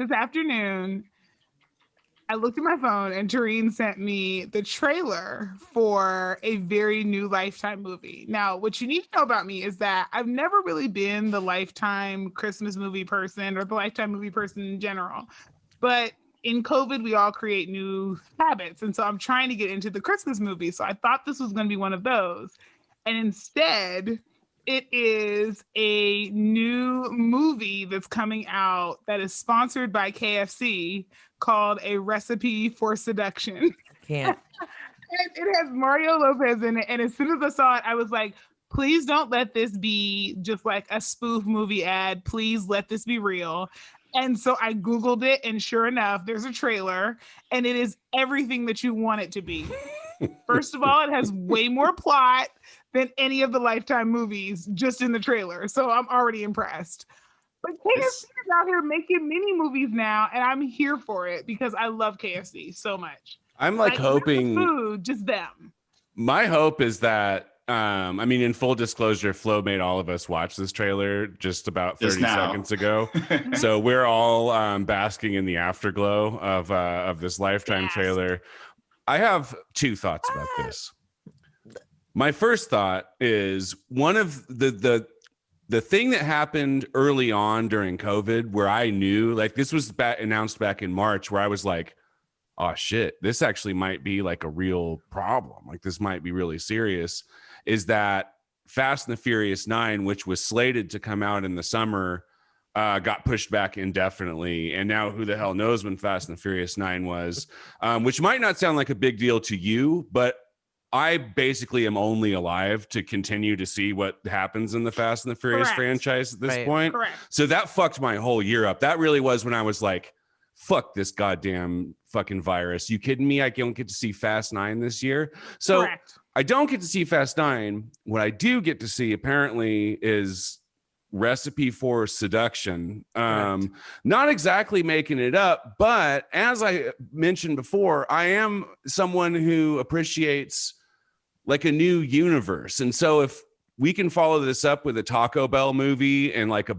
this afternoon, I looked at my phone and Tareen sent me the trailer for a very new Lifetime movie. Now, what you need to know about me is that I've never really been the Lifetime Christmas movie person or the Lifetime movie person in general. But in COVID, we all create new habits. And so I'm trying to get into the Christmas movie. So I thought this was going to be one of those. And instead, it is a new movie that's coming out that is sponsored by KFC called A Recipe for Seduction. Can't. It has Mario Lopez in it. And as soon as I saw it, I was like, please don't let this be just like a spoof movie ad. Please let this be real. And so I Googled it, and sure enough, there's a trailer, and it is everything that you want it to be. First of all, it has way more plot than any of the Lifetime movies just in the trailer. So I'm already impressed. But KFC is out here making mini movies now, and I'm here for it because I love KFC so much. I'm like hoping food, just them. My hope is that I mean, in full disclosure, Flo made all of us watch this trailer just about 30 seconds ago. So we're all basking in the afterglow of this Lifetime trailer. I have two thoughts about this. My first thought is one of the thing that happened early on during COVID, where I knew, like, this was announced back in March, where I was like, oh shit, this actually might be like a real problem. Like, this might be really serious. Is that Fast and the Furious 9, which was slated to come out in the summer, got pushed back indefinitely. And now who the hell knows when Fast and the Furious 9 was, which might not sound like a big deal to you, but I basically am only alive to continue to see what happens in the Fast and the Furious franchise at this point. So that fucked my whole year up. That really was when I was like, fuck this goddamn fucking virus. You kidding me? I don't get to see Fast 9 this year. So I don't get to see Fast 9. What I do get to see apparently is Recipe for Seduction. Not exactly making it up, but as I mentioned before, I am someone who appreciates like a new universe. And so if we can follow this up with a Taco Bell movie and like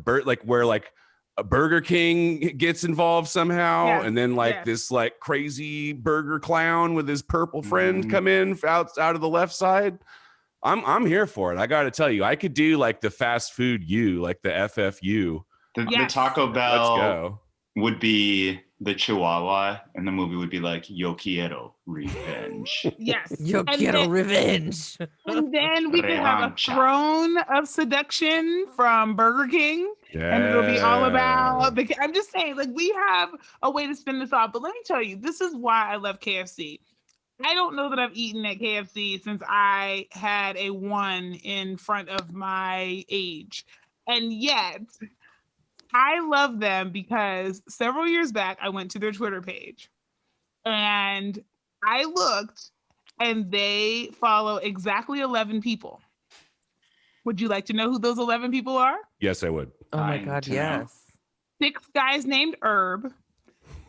where like a Burger King gets involved somehow, and then like this like crazy burger clown with his purple friend come in out of the left side, I'm here for it. I got to tell you, I could do like the fast food like the FFU. The Taco Bell would be the Chihuahua, and the movie would be like Yo Quiero Revenge. Yo Quiero Revenge. And then we could have a throne of seduction from Burger King. And it'll be all about I'm just saying, like, we have a way to spin this off. But let me tell you, this is why I love KFC. I don't know that I've eaten at KFC since I had a 1 in front of my age. And yet I love them because several years back, I went to their Twitter page and I looked, and they follow exactly 11 people. Would you like to know who those 11 people are? Yes, I would. Oh my God, yes. 6 guys named Herb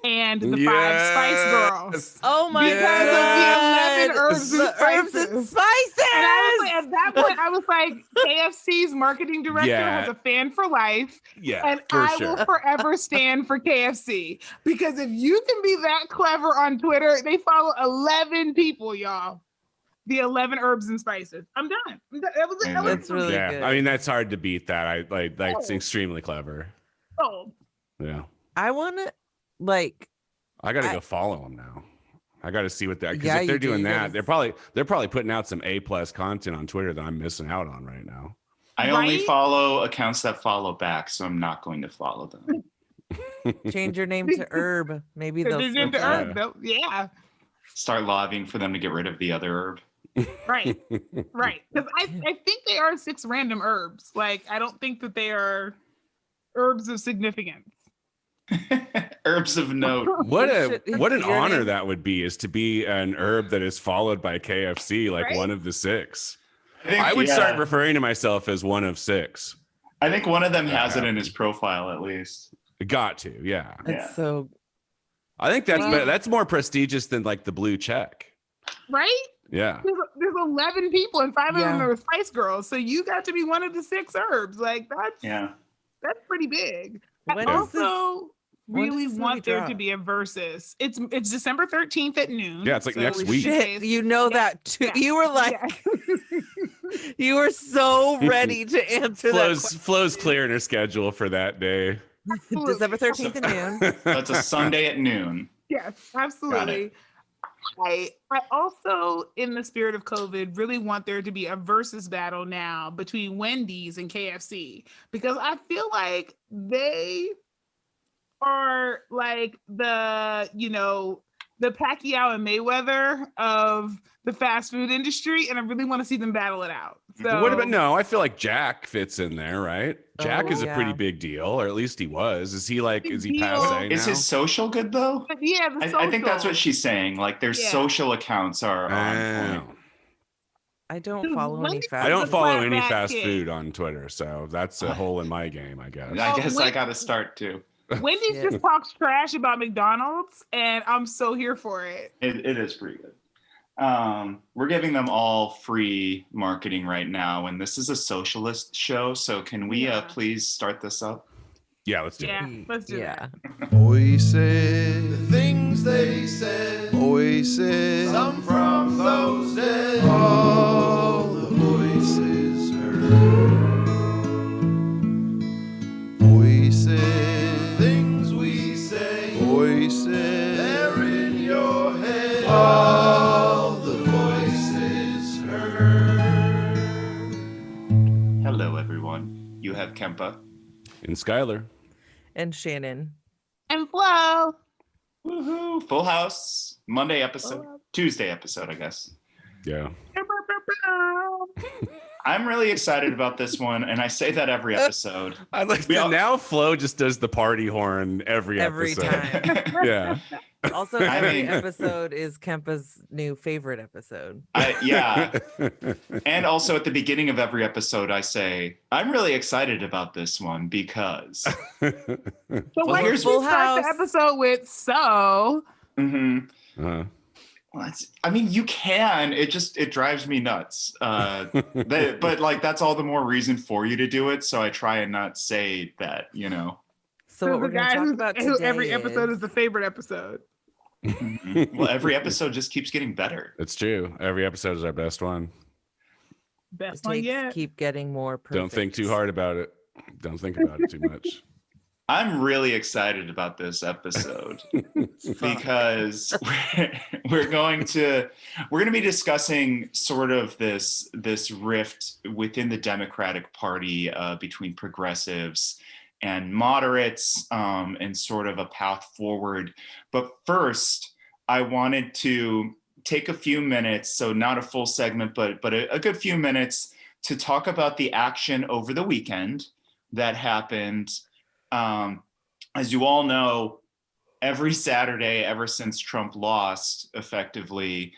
and the 5 Spice Girls. Oh my God. Because of the 11 herbs and spices. And I was like, at that point, I was like, KFC's marketing director has a fan for life. And I will forever stand for KFC. Because if you can be that clever on Twitter, they follow 11 people, y'all. The 11 herbs and spices. I'm done. That's really good. I mean, that's hard to beat that. I like that's extremely clever. Yeah. I want to I got to go follow them now. I got to see what they're, because if they're doing that, they're probably putting out some A+ content on Twitter that I'm missing out on right now. I only follow accounts that follow back, so I'm not going to follow them. Change your name to Herb. Maybe they'll name to Herb. Start lobbying for them to get rid of the other herb. Right. Because I think they are 6 random herbs. Like, I don't think that they are herbs of significance. Herbs of note. What an honor that would be, is to be an herb that is followed by KFC, like one of the 6. I would start referring to myself as one of 6. I think one of them has it in his profile at least. Got to, yeah. It's so. I think that's more prestigious than like the blue check. Right? Yeah. There's 11 people and 5 of them are Spice Girls. So you got to be one of the 6 herbs. Like, that's pretty big. Also, really want there to be a versus. It's December 13th at noon. Yeah, it's like next week. Shit, you know that too. Yeah. You were like, you were so ready to answer Flo's clearing her schedule for that day. December 13th at noon. That's a Sunday at noon. Yes, absolutely. I also, in the spirit of COVID, really want there to be a versus battle now between Wendy's and KFC, because I feel like they are like the Pacquiao and Mayweather of the fast food industry, and I really want to see them battle it out. So what about I feel like Jack fits in there, right? Jack is a pretty big deal, or at least he was. Is he passé now? Is his social good though? Yeah, I think that's what she's saying. Like their social accounts are on point. I don't follow any fast food on Twitter, so that's a hole in my game, I guess. I guess I got to start too. Wendy's just talks trash about McDonald's, and I'm so here for it. It is pretty good. We're giving them all free marketing right now, and this is a socialist show, so can we please start this up? Yeah, let's do it. Let's do it. Voices, the things they said. Voices, some from those dead. All the voices heard. Voices, things we say. Voices, they're in your head. All the voices heard. Hello, everyone. You have Kempa. And Skylar. And Shannon. And Flo. Woohoo! Full house. Monday episode. Tuesday episode, I guess. Yeah. I'm really excited about this one, and I say that every episode. I like that now Flo just does the party horn every episode. Time. Yeah. Also, every episode is Kempa's new favorite episode. Yeah. And also at the beginning of every episode, I say, I'm really excited about this one because. So why did you start the episode with so? Mm-hmm. Well, I mean, you can. It drives me nuts. But like, that's all the more reason for you to do it. So I try and not say that, So what we're going to talk about today every episode is the favorite episode. Well, every episode just keeps getting better. It's true. Every episode is our best one. Best one yet. Keep getting more perfect. Don't think too hard about it. Don't think about it too much. I'm really excited about this episode because we're going to be discussing sort of this rift within the Democratic Party between progressives and moderates, and sort of a path forward. But first, I wanted to take a few minutes, so not a full segment, but a good few minutes to talk about the action over the weekend that happened. As you all know, every Saturday, ever since Trump lost, effectively,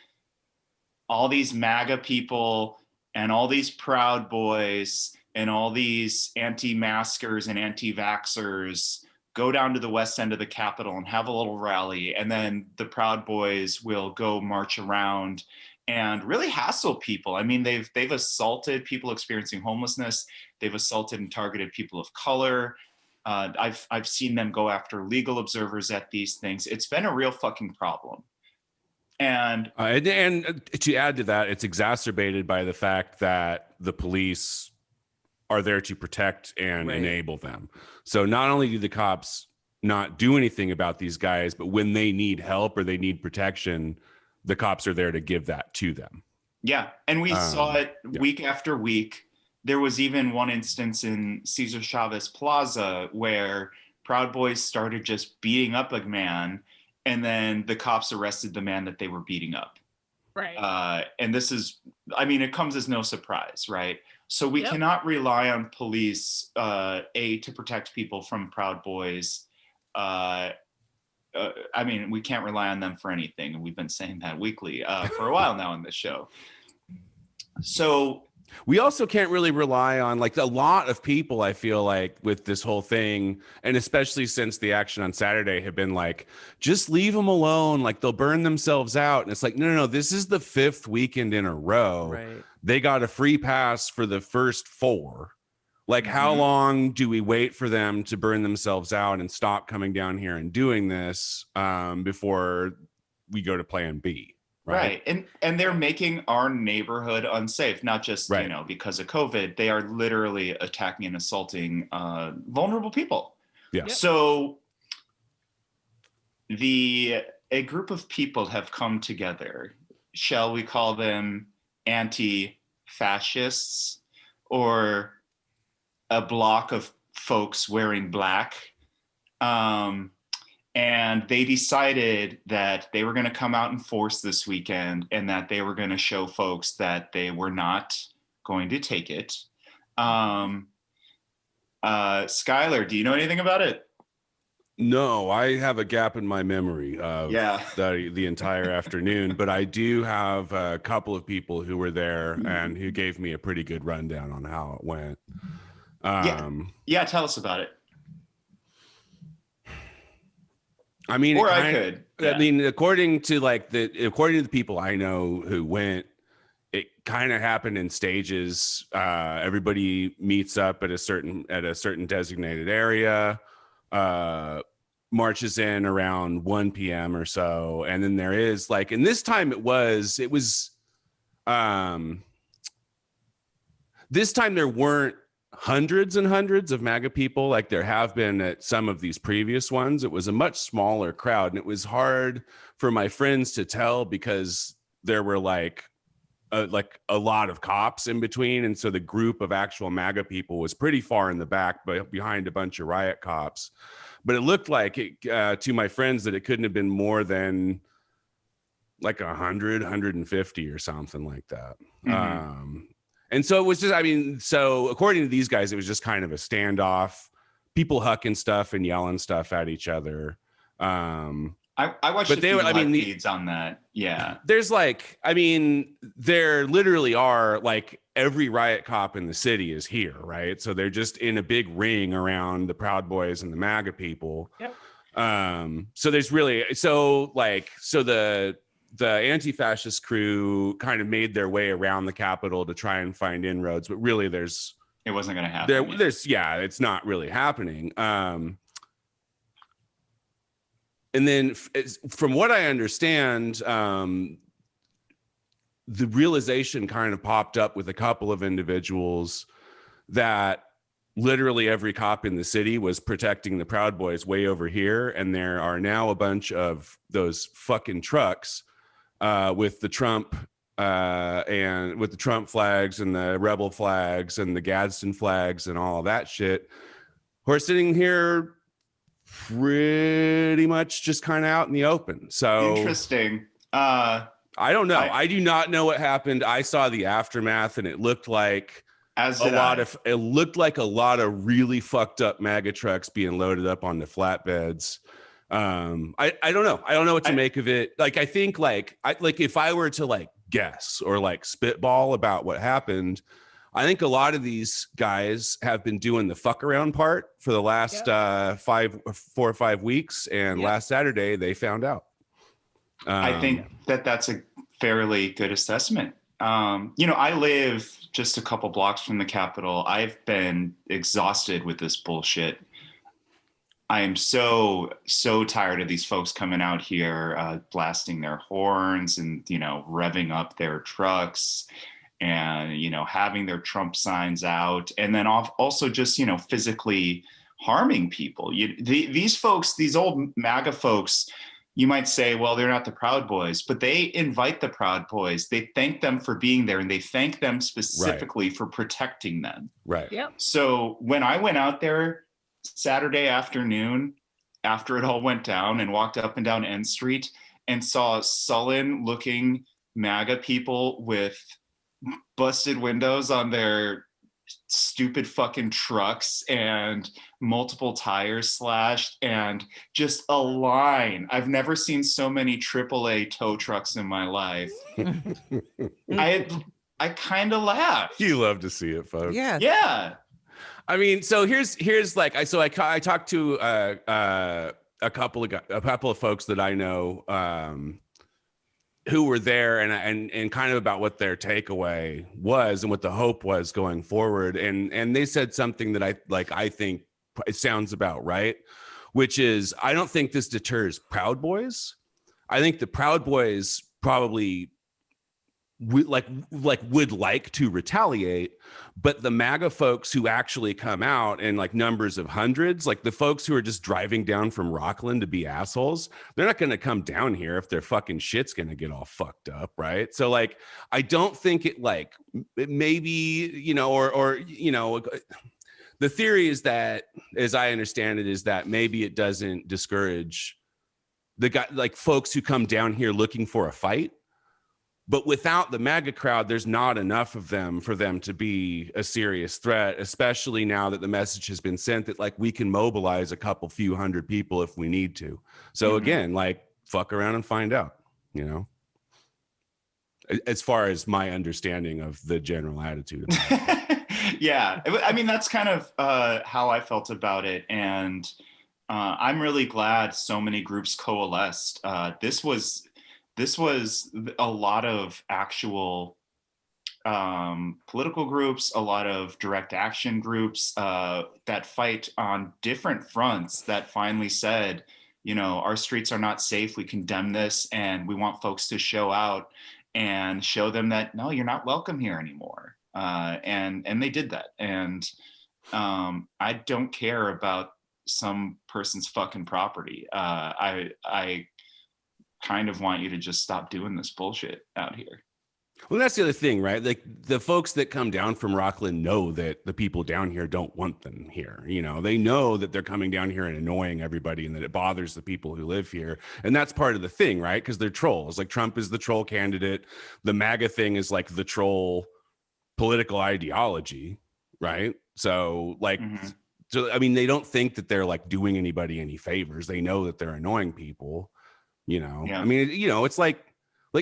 all these MAGA people and all these Proud Boys and all these anti-maskers and anti-vaxxers go down to the west end of the Capitol and have a little rally. And then the Proud Boys will go march around and really hassle people. I mean, they've assaulted people experiencing homelessness. They've assaulted and targeted people of color. I've seen them go after legal observers at these things. It's been a real fucking problem. And to add to that, it's exacerbated by the fact that the police are there to protect and enable them. So not only do the cops not do anything about these guys, but when they need help or they need protection, the cops are there to give that to them. Yeah. And we saw it week after week. There was even one instance in Cesar Chavez Plaza where Proud Boys started just beating up a man, and then the cops arrested the man that they were beating up. Right. And this is, I mean, it comes as no surprise, right? So we cannot rely on police, to protect people from Proud Boys. I mean, we can't rely on them for anything. And we've been saying that weekly for a while now on this show. So we also can't really rely on, like, a lot of people, I feel like, with this whole thing, and especially since the action on Saturday, have been like, just leave them alone, like they'll burn themselves out. And it's like, no, this is the 5th weekend in a row. Right. They got a free pass for the first 4. Like, how long do we wait for them to burn themselves out and stop coming down here and doing this before we go to plan B? Right. And they're making our neighborhood unsafe, not just, you know, because of COVID. They are literally attacking and assaulting vulnerable people. Yeah. So a group of people have come together. Shall we call them anti-fascists, or a block of folks wearing black? And they decided that they were going to come out in force this weekend, and that they were going to show folks that they were not going to take it. Skylar, do you know anything about it? No, I have a gap in my memory of the entire afternoon, but I do have a couple of people who were there and who gave me a pretty good rundown on how it went. Yeah, tell us about it. I mean, or I could. Yeah. I mean, according to the people I know who went, it kind of happened in stages. Everybody meets up at a certain designated area, marches in around 1 p.m. or so, and then there is and this time this time there weren't hundreds and hundreds of MAGA people like there have been at some of these previous ones. It was a much smaller crowd, and it was hard for my friends to tell because there were a lot of cops in between, and so the group of actual MAGA people was pretty far in the back, but behind a bunch of riot cops. But it looked like to my friends that it couldn't have been more than 100, 150 or something like that. And so it was just, so according to these guys, it was just kind of a standoff, people hucking stuff and yelling stuff at each other. I watched a few live feeds on that. Yeah. There's there literally are every riot cop in the city is here, right? So they're just in a big ring around the Proud Boys and the MAGA people. Yep. So there's really, the anti-fascist crew kind of made their way around the Capitol to try and find inroads, but really it wasn't going to happen. It's not really happening. And then from what I understand, the realization kind of popped up with a couple of individuals that literally every cop in the city was protecting the Proud Boys way over here. And there are now a bunch of those fucking trucks with the Trump and with the Trump flags and the rebel flags and the Gadsden flags and all of that shit, who are sitting here pretty much just kind of out in the open. So interesting. I don't know. I do not know what happened. I saw the aftermath, and it looked like a lot of really fucked up MAGA trucks being loaded up on the flatbeds. I don't know. I don't know what to make of it. I think if I were to guess or spitball about what happened, I think a lot of these guys have been doing the fuck around part for the last 4 or 5 weeks, and last Saturday they found out. I think that's a fairly good assessment. I live just a couple blocks from the Capitol. I've been exhausted with this bullshit. I am so tired of these folks coming out here, blasting their horns and, revving up their trucks and, having their Trump signs out, and then also just, physically harming people. These folks, these old MAGA folks, you might say, well, they're not the Proud Boys, but they invite the Proud Boys. They thank them for being there, and they thank them specifically for protecting them. Right. Yep. So when I went out there Saturday afternoon, after it all went down, and walked up and down N Street and saw sullen looking MAGA people with busted windows on their stupid fucking trucks and multiple tires slashed and just a line. I've never seen so many AAA tow trucks in my life. I kind of laughed. You love to see it, folks. Yeah. I mean, so here's I talked to a couple of folks that I know who were there and kind of about what their takeaway was and what the hope was going forward. And they said something that I think it sounds about right, which is, I don't think this deters Proud Boys. I think the Proud Boys probably would like to retaliate, but the MAGA folks who actually come out in like numbers of hundreds, like the folks who are just driving down from Rockland to be assholes, they're not going to come down here if their fucking shit's going to get all fucked up, right? So like, I don't think it maybe, you know, or you know, the theory is that, as I understand it, is that maybe it doesn't discourage the guy, like folks who come down here looking for a fight. But without the MAGA crowd, there's not enough of them for them to be a serious threat, especially now that the message has been sent that like we can mobilize a few hundred people if we need to. So again, like fuck around and find out, you know, as far as my understanding of the general attitude. Yeah, I mean, that's kind of how I felt about it. And I'm really glad so many groups coalesced. This was a lot of actual political groups, a lot of direct action groups that fight on different fronts that finally said, you know, our streets are not safe. We condemn this, and we want folks to show out and show them that, no, you're not welcome here anymore. And they did that. And I don't care about some person's fucking property. I kind of want you to just stop doing this bullshit out here. Well, that's the other thing, right? Like the folks that come down from Rockland know that the people down here don't want them here. You know, they know that they're coming down here and annoying everybody and that it bothers the people who live here. And that's part of the thing, right? Because they're trolls. Like Trump is the troll candidate. The MAGA thing is like the troll political ideology, right? So like, so I mean, they don't think that they're like doing anybody any favors. They know that they're annoying people. You know, I mean, you know, it's like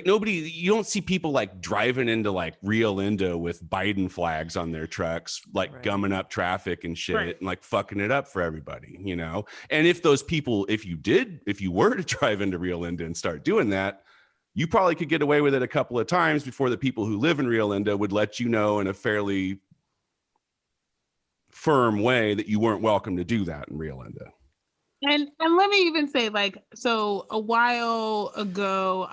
nobody, you don't see people like driving into like Rio Linda with Biden flags on their trucks, like gumming up traffic and shit and like fucking it up for everybody, you know? And if those people, if you were to drive into Rio Linda and start doing that, you probably could get away with it a couple of times before the people who live in Rio Linda would let you know in a fairly firm way that you weren't welcome to do that in Rio Linda. And let me even say, like, so a while ago,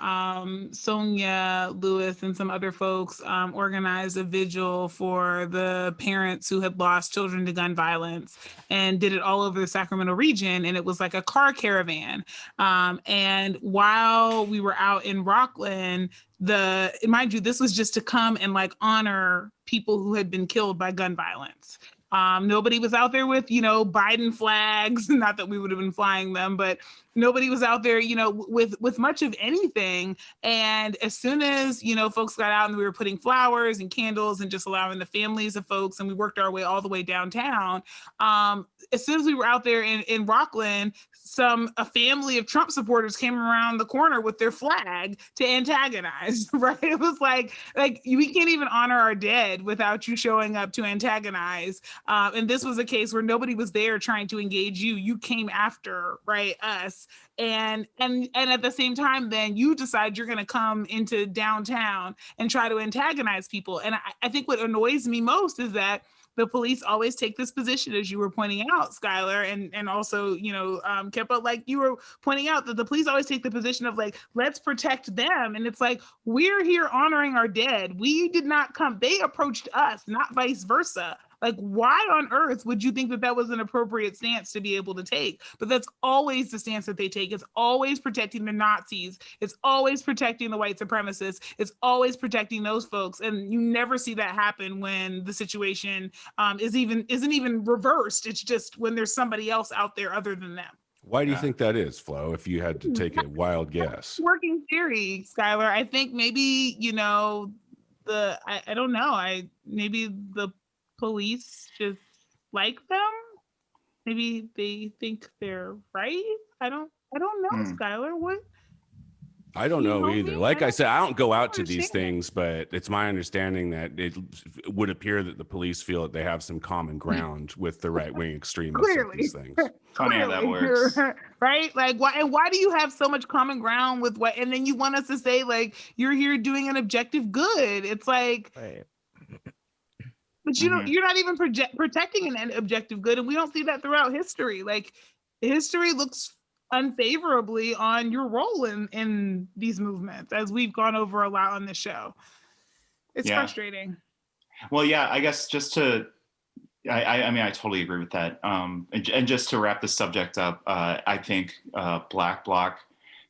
Sonia Lewis and some other folks organized a vigil for the parents who had lost children to gun violence and did it all over the Sacramento region. And it was like a car caravan. And while we were out in Rockland, mind you, this was just to come and like honor people who had been killed by gun violence. Nobody was out there with, you know, Biden flags, not that we would have been flying them, but nobody was out there, you know, with much of anything. And as soon as, you know, folks got out and we were putting flowers and candles and just allowing the families of folks, and we worked our way all the way downtown. As soon as we were out there in Rockland, a family of Trump supporters came around the corner with their flag to antagonize, right? It was like we can't even honor our dead without you showing up to antagonize. And this was a case where nobody was there trying to engage you. You came after, right, us. And at the same time, then you decide you're going to come into downtown and try to antagonize people. And I think what annoys me most is that the police always take this position, as you were pointing out, Skylar, and also, you know, Kempa, like you were pointing out that the police always take the position of like, let's protect them. And it's like, we're here honoring our dead. We did not come, they approached us, not vice versa. Like, why on earth would you think that that was an appropriate stance to be able to take? But that's always the stance that they take. It's always protecting the Nazis. It's always protecting the white supremacists. It's always protecting those folks. And you never see that happen when the situation isn't even reversed. It's just when there's somebody else out there other than them. Why do you think that is, Flo, if you had to take a wild guess? Working theory, Skylar. I think maybe, you know, I don't know. Maybe the police just like them. Maybe they think they're right. I don't know, Skylar. What? I don't know either. Like I said, I don't go out to these things, but it's my understanding that it would appear that the police feel that they have some common ground with the right-wing extremists of these things. Funny how that works. Right? Like, why do you have so much common ground with what? And then you want us to say, like, you're here doing an objective good. It's like, right. But you're not even protecting an objective good. And we don't see that throughout history. Like, history looks unfavorably on your role in these movements, as we've gone over a lot on this show. It's frustrating. Well, yeah, I guess just to, I mean, I totally agree with that. And just to wrap the subject up, I think Black Bloc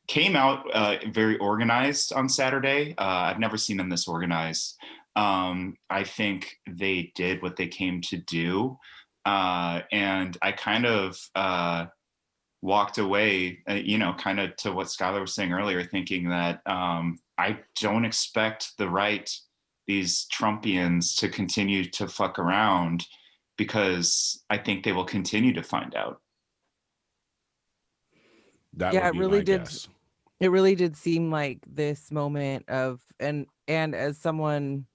came out very organized on Saturday. I've never seen them this organized. I think they did what they came to do. And I kind of walked away, kind of to what Skylar was saying earlier, thinking that I don't expect the right, these Trumpians, to continue to fuck around, because I think they will continue to find out. That would be my guess. It really did seem like this moment of, and as someone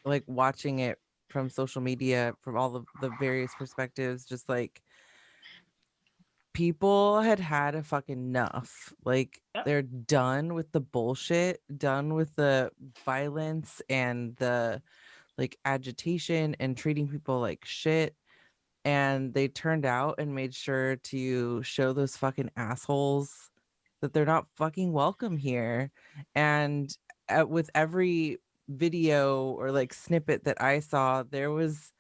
like watching it from social media, from all of the various perspectives, just like people had a fucking enough. Like, they're done with the bullshit, done with the violence and the like agitation and treating people like shit. And they turned out and made sure to show those fucking assholes that they're not fucking welcome here. And with every video or like snippet that I saw, there was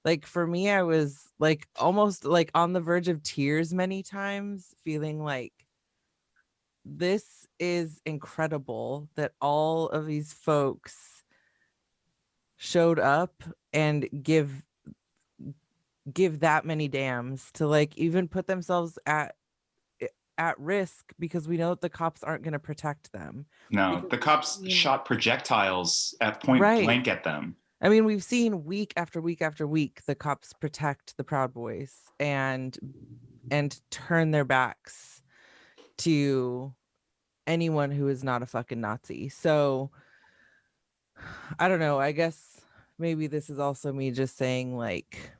like, for me, I was like almost like on the verge of tears many times, feeling like this is incredible that all of these folks showed up and give that many damns to like even put themselves at risk, because we know that the cops aren't going to protect them. No, the cops shot projectiles at point blank at them. I mean, we've seen week after week after week the cops protect the Proud Boys and turn their backs to anyone who is not a fucking Nazi. So I don't know. I guess maybe this is also me just saying, like,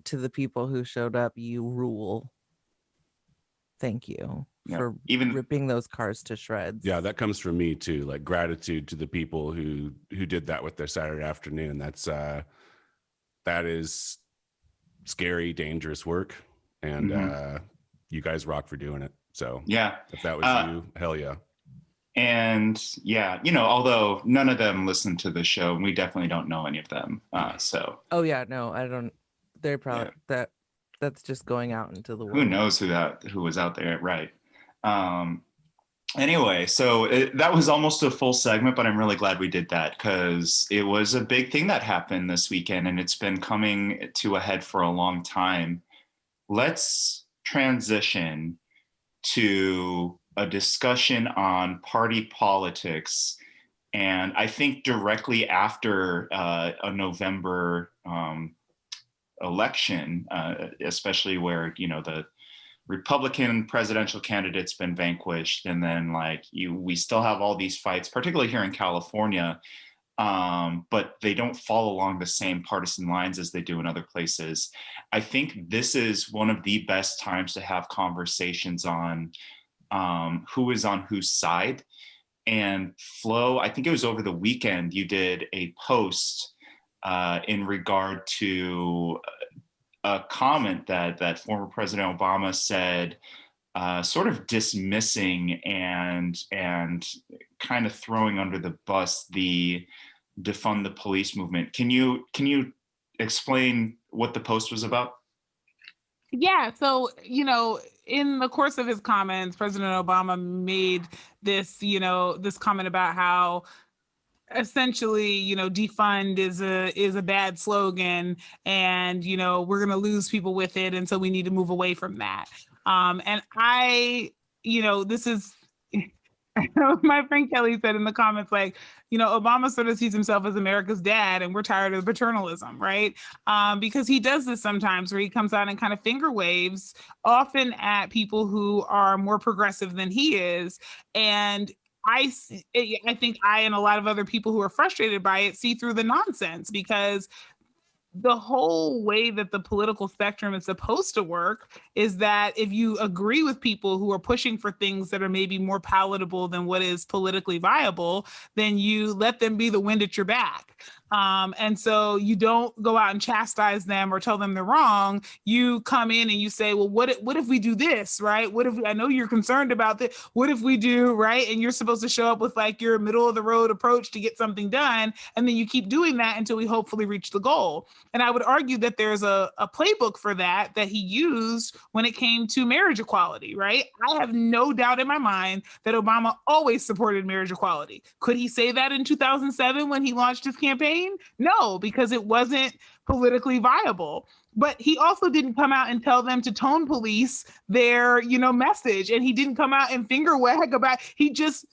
to the people who showed up, you rule. Thank you for even ripping those cars to shreds. Yeah, that comes from me too. Like, gratitude to the people who did that with their Saturday afternoon. That's that is scary, dangerous work, and you guys rock for doing it. So yeah, if that was you, hell yeah. And yeah, although none of them listen to the show, and we definitely don't know any of them. So oh yeah, no, I don't. They're probably that's just going out into the world. Who knows who was out there, right? Anyway, so that was almost a full segment, but I'm really glad we did that, because it was a big thing that happened this weekend, and it's been coming to a head for a long time. Let's transition to a discussion on party politics, and I think directly after a November election, especially where the Republican presidential candidate's been vanquished, and then we still have all these fights, particularly here in California, but they don't fall along the same partisan lines as they do in other places. I think this is one of the best times to have conversations on who is on whose side. And Flo, I think it was over the weekend, you did a post in regard to a comment that former President Obama said, sort of dismissing and kind of throwing under the bus the defund the police movement. Can you explain what the post was about? Yeah, so in the course of his comments, President Obama made this this comment about how essentially, defund is a bad slogan, and we're going to lose people with it, and so we need to move away from that. And I, this is My friend Kelly said in the comments, like, Obama sort of sees himself as America's dad, and we're tired of the paternalism, right? Because he does this sometimes where he comes out and kind of finger waves, often at people who are more progressive than he is. And I think I and a lot of other people who are frustrated by it see through the nonsense, because the whole way that the political spectrum is supposed to work is that if you agree with people who are pushing for things that are maybe more palatable than what is politically viable, then you let them be the wind at your back. And so you don't go out and chastise them or tell them they're wrong. You come in and you say, well, what if we do this, right? What if I know you're concerned about this? What if we do, right? And you're supposed to show up with like your middle of the road approach to get something done. And then you keep doing that until we hopefully reach the goal. And I would argue that there's a playbook for that he used when it came to marriage equality, right? I have no doubt in my mind that Obama always supported marriage equality. Could he say that in 2007 when he launched his campaign? No, because it wasn't politically viable. But he also didn't come out and tell them to tone police their, message. And he didn't come out and finger wag about, he just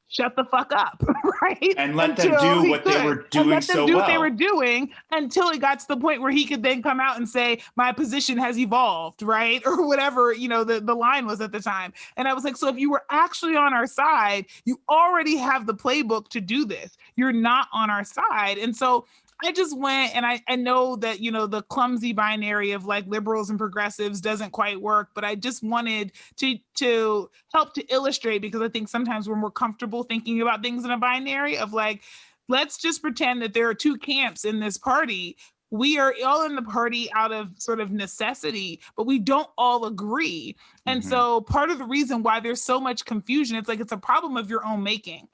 shut the fuck up, right? And let them do what they were doing so well. What they were doing until it got to the point where he could then come out and say, my position has evolved, right? Or whatever, the line was at the time. And I was like, so if you were actually on our side, you already have the playbook to do this. You're not on our side. And so I just went, and I know that, the clumsy binary of like liberals and progressives doesn't quite work, but I just wanted to help to illustrate, because I think sometimes we're more comfortable thinking about things in a binary of like, let's just pretend that there are two camps in this party. We are all in the party out of sort of necessity, but we don't all agree. And so part of the reason why there's so much confusion, it's like, it's a problem of your own making.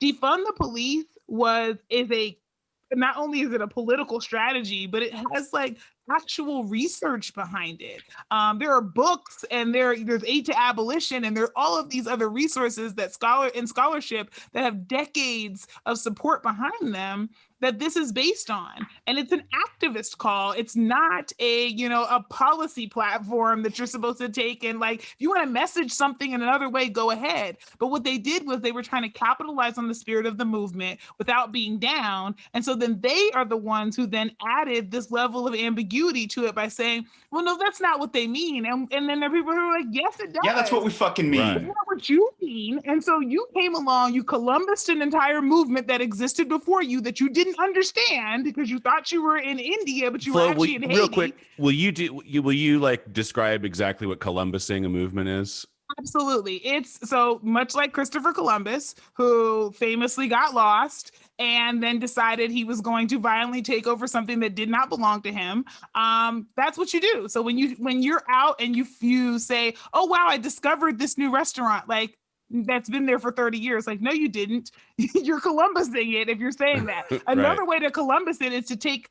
Defund the police not only is it a political strategy, but it has like actual research behind it. There are books, and there's Aid to Abolition, and there are all of these other resources that scholarship that have decades of support behind them that this is based on. And it's an activist call. It's not a policy platform that you're supposed to take. And like, if you want to message something in another way, go ahead. But what they did was they were trying to capitalize on the spirit of the movement without being down. And so then they are the ones who then added this level of ambiguity to it by saying, well, no, that's not what they mean. And then there are people who are like, yes, it does. Yeah, that's what we fucking mean. Right. That's not what you mean. And so you came along, you Columbused an entire movement that existed before you that you didn't understand because you thought you were in India, but you were actually in Haiti. Real quick, will you like describe exactly what Columbusing a movement is? Absolutely. It's so much like Christopher Columbus, who famously got lost and then decided he was going to violently take over something that did not belong to him. That's what you do. So when you're out and you say, oh, wow, I discovered this new restaurant, like, that's been there for 30 years. Like, no, you didn't. You're Columbusing it if you're saying that. Another way to Columbus it is to take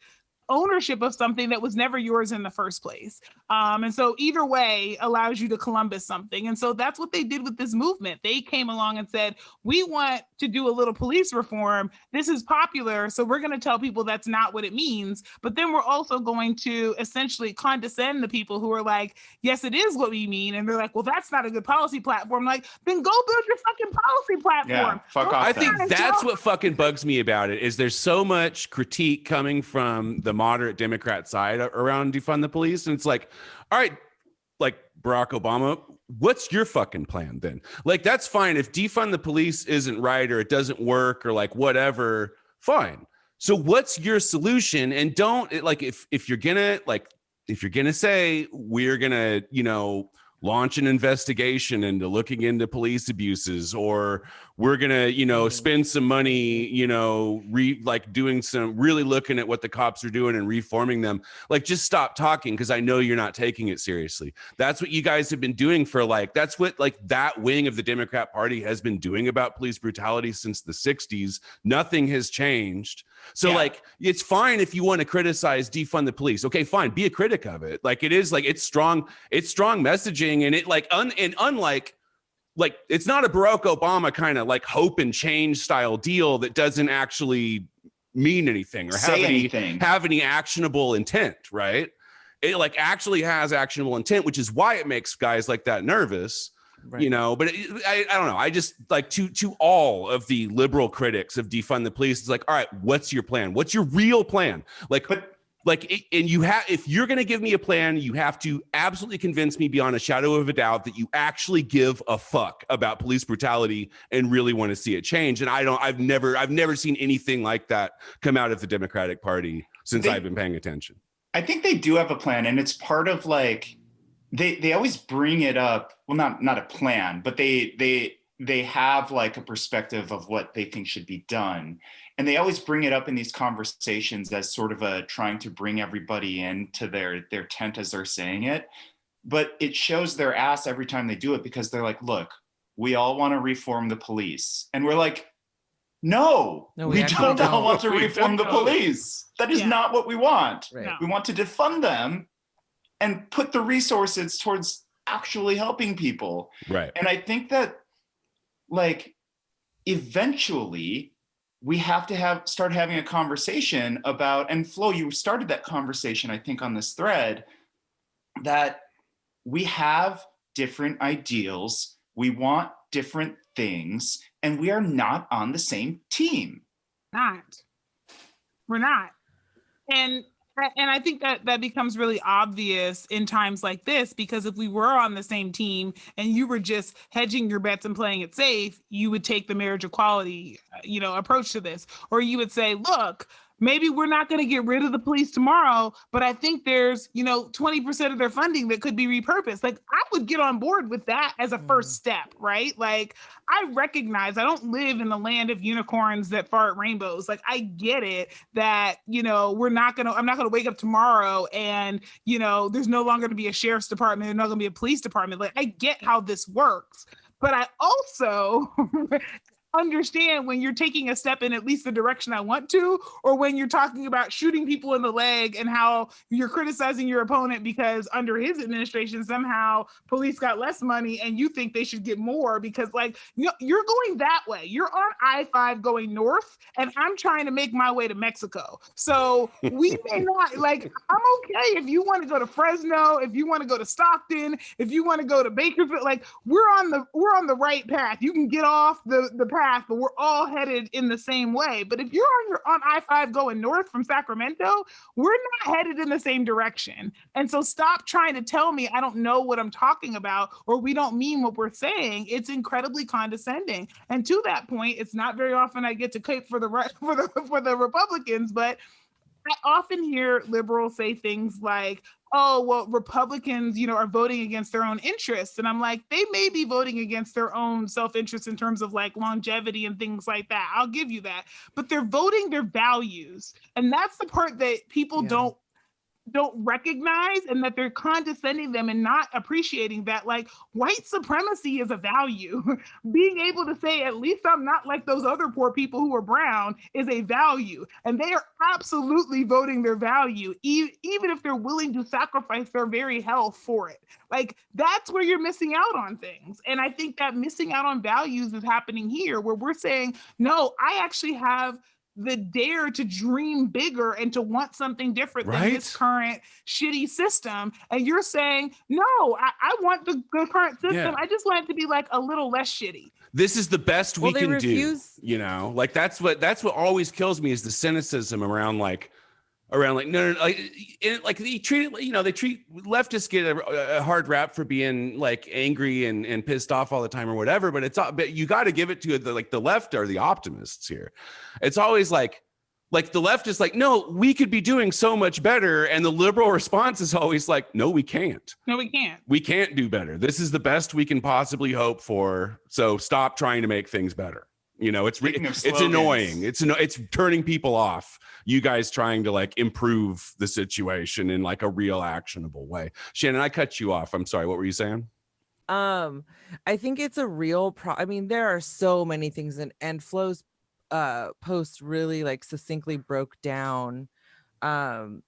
ownership of something that was never yours in the first place. And so either way allows you to Columbus something. And so that's what they did with this movement. They came along and said, we want to do a little police reform. This is popular. So we're going to tell people that's not what it means. But then we're also going to essentially condescend the people who are like, yes, it is what we mean. And they're like, well, that's not a good policy platform. Like, then go build your fucking policy platform. Yeah, fuck off. I think that's what fucking bugs me about it is there's so much critique coming from the moderate Democrat side around defund the police. And it's like, all right, like Barack Obama, what's your fucking plan then? Like, that's fine. If defund the police isn't right or it doesn't work or like whatever, fine. So what's your solution? And don't like, if you're gonna say we're gonna, launch an investigation into looking into police abuses, or we're gonna, spend some money, doing some really looking at what the cops are doing and reforming them. Like, just stop talking, because I know you're not taking it seriously. That's what you guys have been doing for that's what that wing of the Democrat Party has been doing about police brutality since the 60s. Nothing has changed. So it's fine if you want to criticize defund the police. Okay, fine. Be a critic of it. Like, it is it's strong messaging, and it unlike it's not a Barack Obama kind of hope and change style deal that doesn't actually mean anything or have any actionable intent, right? It actually has actionable intent, which is why it makes guys like that nervous. you know, but I don't know. I just like to all of the liberal critics of defund the police. It's like, all right, what's your plan? What's your real plan? And you have, if you're going to give me a plan, you have to absolutely convince me beyond a shadow of a doubt that you actually give a fuck about police brutality and really want to see it change. And I've never seen anything like that come out of the Democratic Party since I've been paying attention. I think they do have a plan, and it's part of like, they always bring it up. Well, not a plan, but they have like a perspective of what they think should be done. And they always bring it up in these conversations as sort of a trying to bring everybody into their tent as they're saying it. But it shows their ass every time they do it, because they're like, look, we all want to reform the police. And we're like, no, we don't want to reform the police. That is not what we want. Right. We want to defund them and put the resources towards actually helping people. Right. And I think that like eventually we have to start having a conversation about, and Flo, you started that conversation, I think, on this thread, that we have different ideals, we want different things, and we are not on the same team. We're not. And I think that becomes really obvious in times like this, because if we were on the same team and you were just hedging your bets and playing it safe, you would take the marriage equality, approach to this. Or you would say, look, maybe we're not going to get rid of the police tomorrow, but I think there's, 20% of their funding that could be repurposed. Like, I would get on board with that as a first step, right? Like, I recognize I don't live in the land of unicorns that fart rainbows. Like, I get it that, I'm not going to wake up tomorrow and, there's no longer going to be a sheriff's department, there's not going to be a police department. Like, I get how this works, but I also understand when you're taking a step in at least the direction I want to, or when you're talking about shooting people in the leg and how you're criticizing your opponent because under his administration, somehow police got less money and you think they should get more because you're going that way. You're on I-5 going north and I'm trying to make my way to Mexico. So we may not, I'm okay if you want to go to Fresno, if you want to go to Stockton, if you want to go to Bakersfield, we're on the right path. You can get off the path, but we're all headed in the same way. But if you're on I-5 going north from Sacramento, we're not headed in the same direction. And so stop trying to tell me I don't know what I'm talking about or we don't mean what we're saying. It's incredibly condescending. And to that point, it's not very often I get to cape for the Republicans, but I often hear liberals say things like, oh, well, Republicans, are voting against their own interests. And I'm like, they may be voting against their own self-interest in terms of longevity and things like that. I'll give you that. But they're voting their values. And that's the part that people don't recognize, and that they're condescending them and not appreciating that white supremacy is a value. Being able to say, at least I'm not like those other poor people who are brown, is a value. And they are absolutely voting their value, even if they're willing to sacrifice their very health for it. That's where you're missing out on things. And I think that missing out on values is happening here, where we're saying, no, I actually have the dare to dream bigger and to want something different than this current shitty system. And you're saying, no, I want the current system. Yeah. I just want it to be a little less shitty. This is the best we can do. That's what always kills me is the cynicism around no, they treat it, they treat leftists get a hard rap for being angry and pissed off all the time or whatever, but you got to give it to the left are the optimists here. It's always the left is no, we could be doing so much better, and the liberal response is always no, we can't. No, we can't. We can't do better. This is the best we can possibly hope for. So stop trying to make things better. It's annoying. It's turning people off. You guys trying to improve the situation in a real actionable way. Shannon, I cut you off. I'm sorry. What were you saying? I think it's a real there are so many things, and Flo's post really succinctly broke down some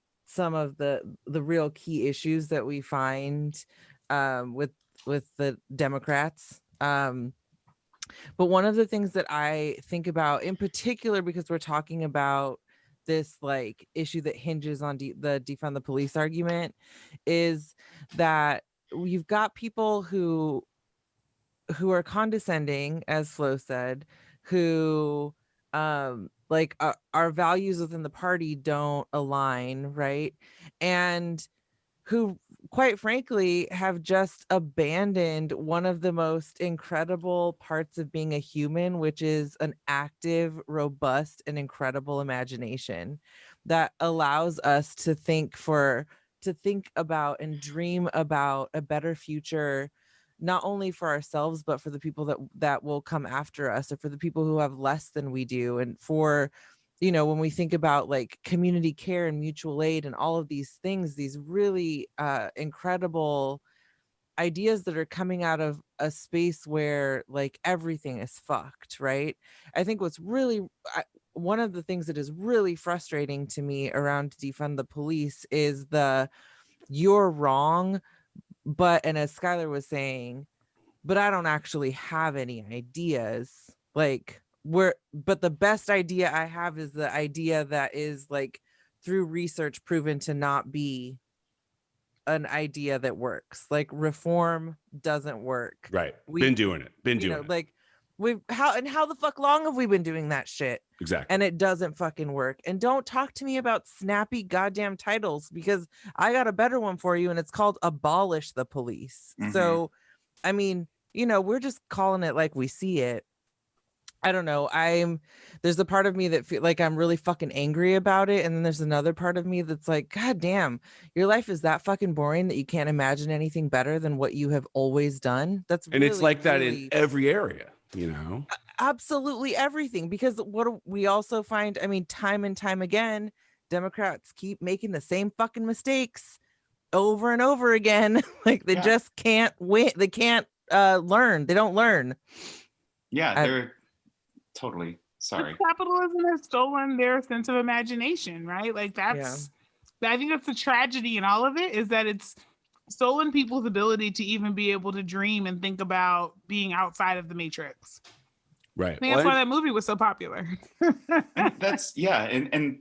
of the real key issues that we find with the Democrats. But one of the things that I think about in particular, because we're talking about this issue that hinges on the defund the police argument, is that you've got people who are condescending, as Flo said, who like our values within the party don't align, right? And who, quite frankly, have just abandoned one of the most incredible parts of being a human, which is an active, robust, and incredible imagination that allows us to think about and dream about a better future, not only for ourselves, but for the people that will come after us, or for the people who have less than we do. And for, when we think about like community care and mutual aid and all of these things, these really incredible ideas that are coming out of a space where like everything is fucked, right? I think what's really one of the things that is really frustrating to me around defund the police is you're wrong, and as Skylar was saying, but I don't actually have any ideas. Like but the best idea I have is the idea that is like through research proven to not be an idea that works. Like reform doesn't work. Right. Been doing it. Like how the fuck long have we been doing that shit? Exactly. And it doesn't fucking work. And don't talk to me about snappy goddamn titles, because I got a better one for you, and it's called Abolish the Police. Mm-hmm. So, I mean, we're just calling it like we see it. I don't know. There's a part of me that feel like I'm really fucking angry about it. And then there's another part of me that's like, God damn, your life is that fucking boring that you can't imagine anything better than what you have always done. And it's like that in every area, Absolutely everything. Because what we also find, time and time again, Democrats keep making the same fucking mistakes over and over again. Like they just can't win. They can't learn. They don't learn. Yeah, they're totally sorry. Capitalism has stolen their sense of imagination, right? Like I think that's the tragedy in all of it, is that it's stolen people's ability to even be able to dream and think about being outside of the matrix. Right. I think that's why that movie was so popular. And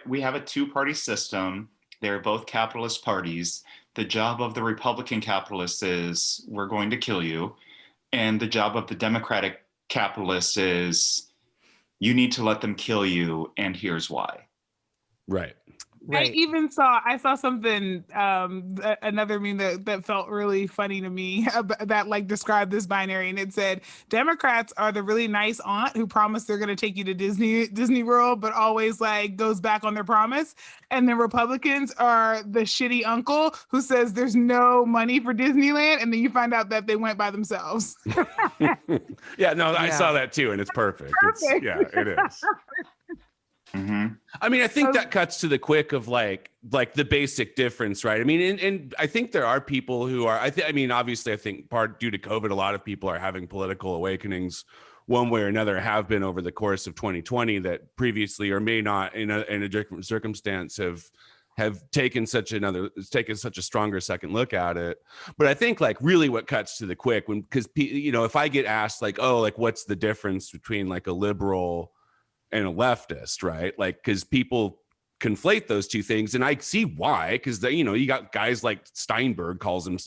we have a two-party system. They're both capitalist parties. The job of the Republican capitalists is we're going to kill you. And the job of the Democratic capitalists is you need to let them kill you, and here's why. Right. I saw something, another meme that felt really funny to me that like described this binary, and it said Democrats are the really nice aunt who promised they're going to take you to Disney World, but always like goes back on their promise. And then Republicans are the shitty uncle who says there's no money for Disneyland, and then you find out that they went by themselves. I saw that too, and it's perfect. It is. Mm-hmm. I think that cuts to the quick of like the basic difference, right? And I think there are people who are, obviously I think part due to COVID, a lot of people are having political awakenings one way or another, have been over the course of 2020 that previously or may not in a different circumstance have taken such a stronger second look at it. But I think like really what cuts to the quick because if I get asked like, oh, like what's the difference between like a liberal and a leftist, right? Like, because people conflate those two things, and I see why. Because you got guys like Steinberg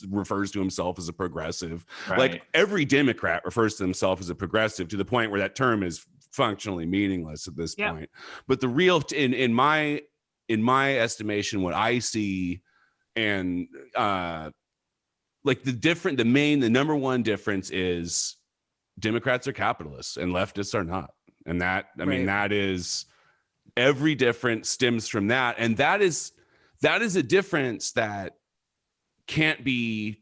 refers to himself as a progressive. Right. Like every Democrat refers to himself as a progressive to the point where that term is functionally meaningless at this point. But the real in my estimation, what I see, and like the number one difference is Democrats are capitalists and leftists are not. And that, that is every difference stems from that. And that is a difference that can't be,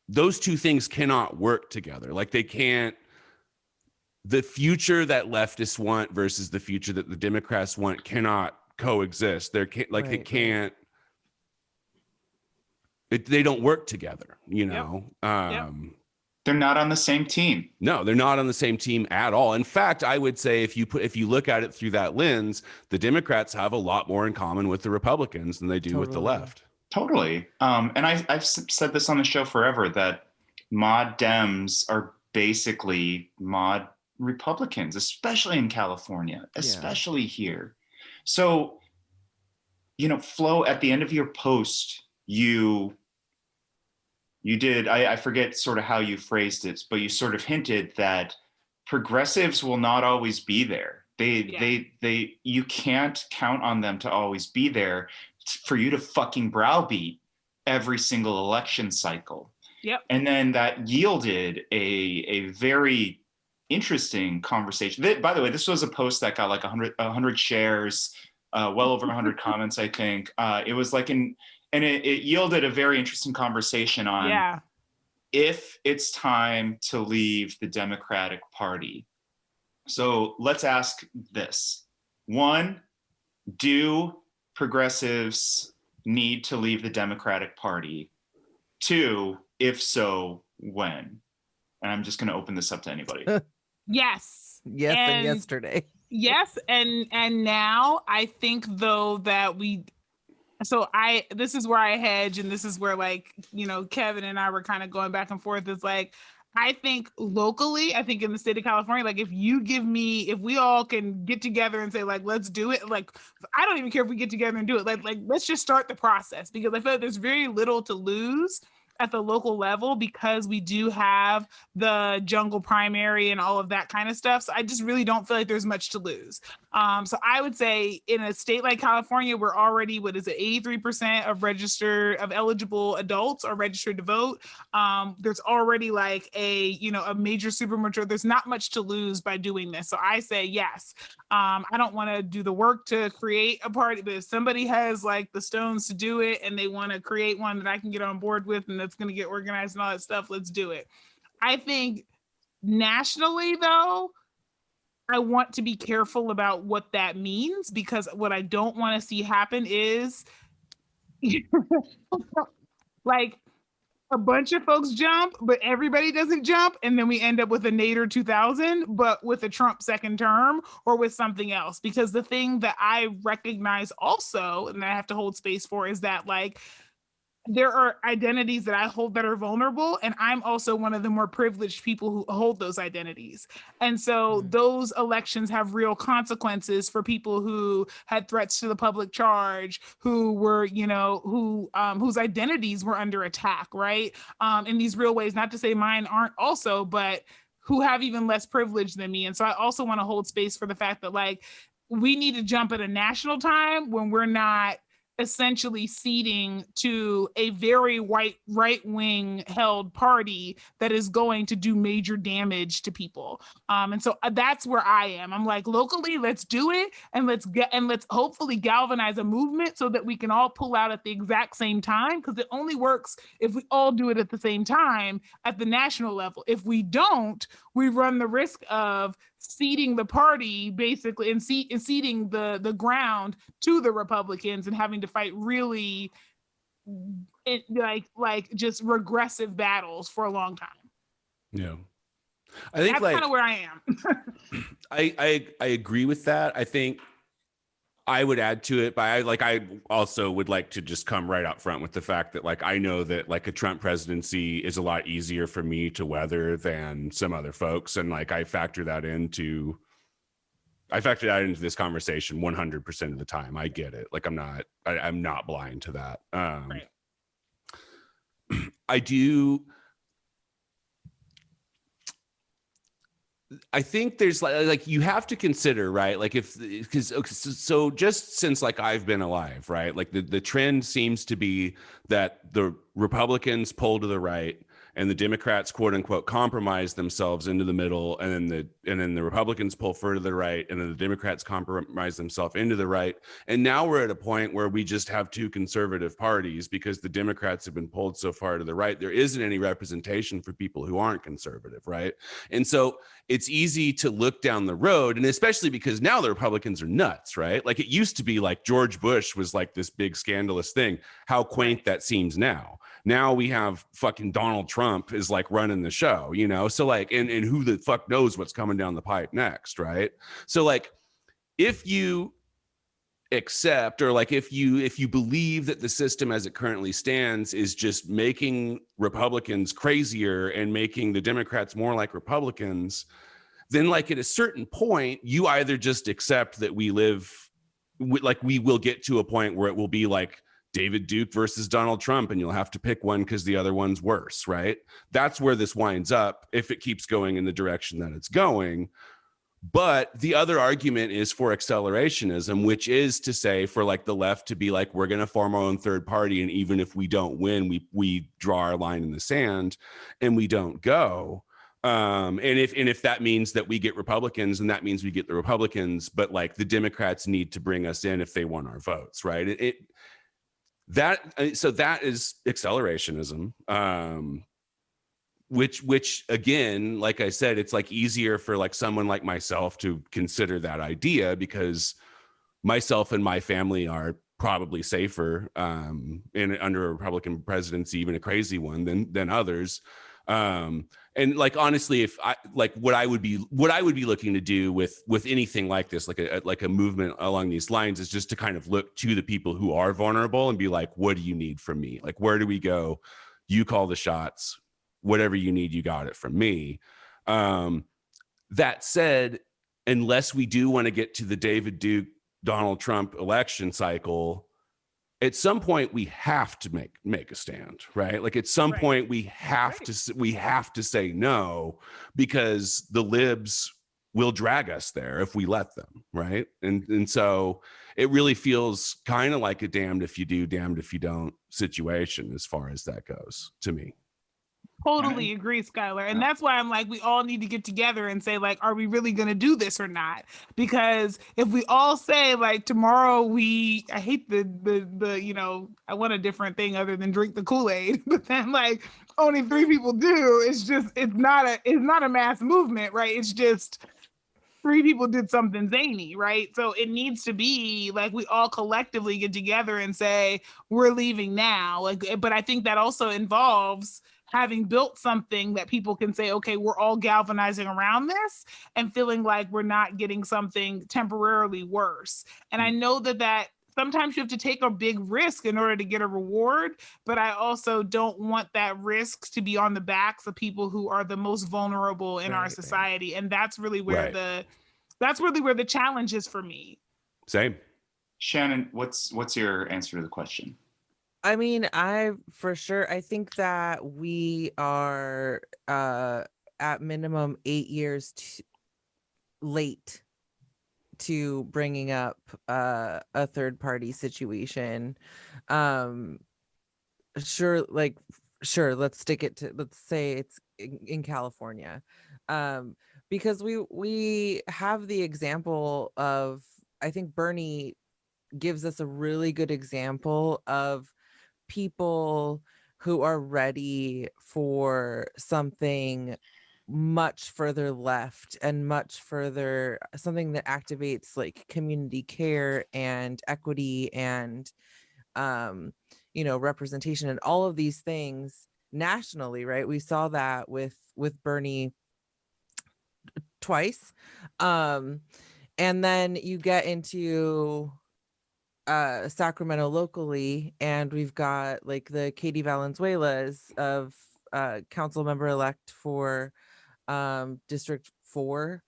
those two things cannot work together. Like they can't, the future that leftists want versus the future that the Democrats want cannot coexist. They don't work together, They're not on the same team. No, they're not on the same team at all. In fact, I would say if you look at it through that lens, the Democrats have a lot more in common with the Republicans than they do with the left. Totally. And I've said this on the show forever that mod Dems are basically mod Republicans, especially in California, especially here. So, Flo, at the end of your post, you you did, I forget sort of how you phrased it, but you sort of hinted that progressives will not always be there. You can't count on them to always be there for you to fucking browbeat every single election cycle. Yep. And then that yielded a very interesting conversation. By the way, this was a post that got like 100 shares, well over 100 comments, I think. It was like it yielded a very interesting conversation on if it's time to leave the Democratic Party. So let's ask this. 1, do progressives need to leave the Democratic Party? 2, if so, when? And I'm just going to open this up to anybody. Yes. Yes, and yesterday. Yes, and now I think though that this is where I hedge, and this is where, like, you know, Kevin and I were kind of going back and forth. Is like, I think locally, I think in the state of California, like if we all can get together and say like, let's do it. Like, I don't even care if we get together and do it. Like let's just start the process, because I feel like there's very little to lose at the local level, because we do have the jungle primary and all of that kind of stuff. So I just really don't feel like there's much to lose. So I would say in a state like California, we're already, 83% of eligible adults are registered to vote. There's already like a major supermajority. There's not much to lose by doing this. So I say yes. I don't want to do the work to create a party, but if somebody has like the stones to do it and they want to create one that I can get on board with and that's going to get organized and all that stuff, let's do it. I think nationally, though, I want to be careful about what that means, because what I don't want to see happen is like a bunch of folks jump, but everybody doesn't jump. And then we end up with a Nader 2000, but with a Trump second term or with something else. Because the thing that I recognize also, and I have to hold space for, is that like, there are identities that I hold that are vulnerable, and I'm also one of the more privileged people who hold those identities. And so those elections have real consequences for people who had threats to the public charge, who were, whose identities were under attack, right? In these real ways, not to say mine aren't also, but who have even less privilege than me. And so I also want to hold space for the fact that like, we need to jump at a national time when we're not essentially ceding to a very right-wing held party that is going to do major damage to people. And so that's where I am. I'm like, locally, let's do it, and let's hopefully galvanize a movement so that we can all pull out at the exact same time, because it only works if we all do it at the same time at the national level. If we don't, we run the risk of ceding the party basically and ceding the ground to the Republicans and having to fight really just regressive battles for a long time. Yeah. I think that's kind of where I am. I agree with that. I think I would add to it, but I also would like to just come right out front with the fact that like I know that like a Trump presidency is a lot easier for me to weather than some other folks, and like I factor that into this conversation 100% of the time. I get it. Like I'm not blind to that. Right. I think there's like you have to consider, right? Like so just since like I've been alive, right? Like the trend seems to be that the Republicans pull to the right and the Democrats, quote unquote, compromise themselves into the middle, and then the Republicans pull further to the right, and then the Democrats compromise themselves into the right. And now we're at a point where we just have two conservative parties because the Democrats have been pulled so far to the right. There isn't any representation for people who aren't conservative, right? And so it's easy to look down the road, and especially because now the Republicans are nuts, right? Like it used to be like George Bush was like this big scandalous thing. How quaint that seems now. Now we have fucking Donald Trump is like running the show, you know? So like, and who the fuck knows what's coming down the pipe next, right? So like, if you accept, or like if you believe that the system as it currently stands is just making Republicans crazier and making the Democrats more like Republicans, then like at a certain point, you either just accept that we will get to a point where it will be like David Duke versus Donald Trump, and you'll have to pick one because the other one's worse, right? That's where this winds up if it keeps going in the direction that it's going. But the other argument is for accelerationism, which is to say for like the left to be like, we're going to form our own third party. And even if we don't win, we draw our line in the sand and we don't go. And if that means that we get Republicans, and that means we get the Republicans, but like the Democrats need to bring us in if they want our votes, right? So that is accelerationism, which again, like I said, it's like easier for like someone like myself to consider that idea because myself and my family are probably safer under a Republican presidency, even a crazy one, than others. And like honestly, if I like what I would be looking to do with anything like this, like a movement along these lines, is just to kind of look to the people who are vulnerable and be like, what do you need from me? Like, where do we go? You call the shots. Whatever you need, you got it from me. That said, unless we do want to get to the David Duke, Donald Trump election cycle, at some point we have to make a stand, right? Like at some point we have to say no, because the libs will drag us there if we let them, right? And so it really feels kind of like a damned if you do, damned if you don't situation as far as that goes to me. Totally agree, Skylar. And that's why I'm like, we all need to get together and say, like, are we really going to do this or not? Because if we all say, like, tomorrow I hate the you know, I want a different thing other than drink the Kool-Aid, but then like only 3 people do, it's not a mass movement, right? It's just 3 people did something zany, right? So it needs to be like we all collectively get together and say, we're leaving now. Like, but I think that also involves having built something that people can say, okay, we're all galvanizing around this and feeling like we're not getting something temporarily worse. And I know that sometimes you have to take a big risk in order to get a reward, but I also don't want that risk to be on the backs of people who are the most vulnerable in our society. Right. And that's really where the challenge is for me. Same. Shannon, what's your answer to the question? I mean, I think that we are at minimum 8 years late to bringing up a third party situation. Let's say it's in California, because we have the example of, I think Bernie gives us a really good example of people who are ready for something much further left and much further, something that activates like community care and equity and representation and all of these things nationally, right? We saw that with Bernie twice, and then you get into Sacramento locally, and we've got like the Katie Valenzuelas of council member elect for District 4,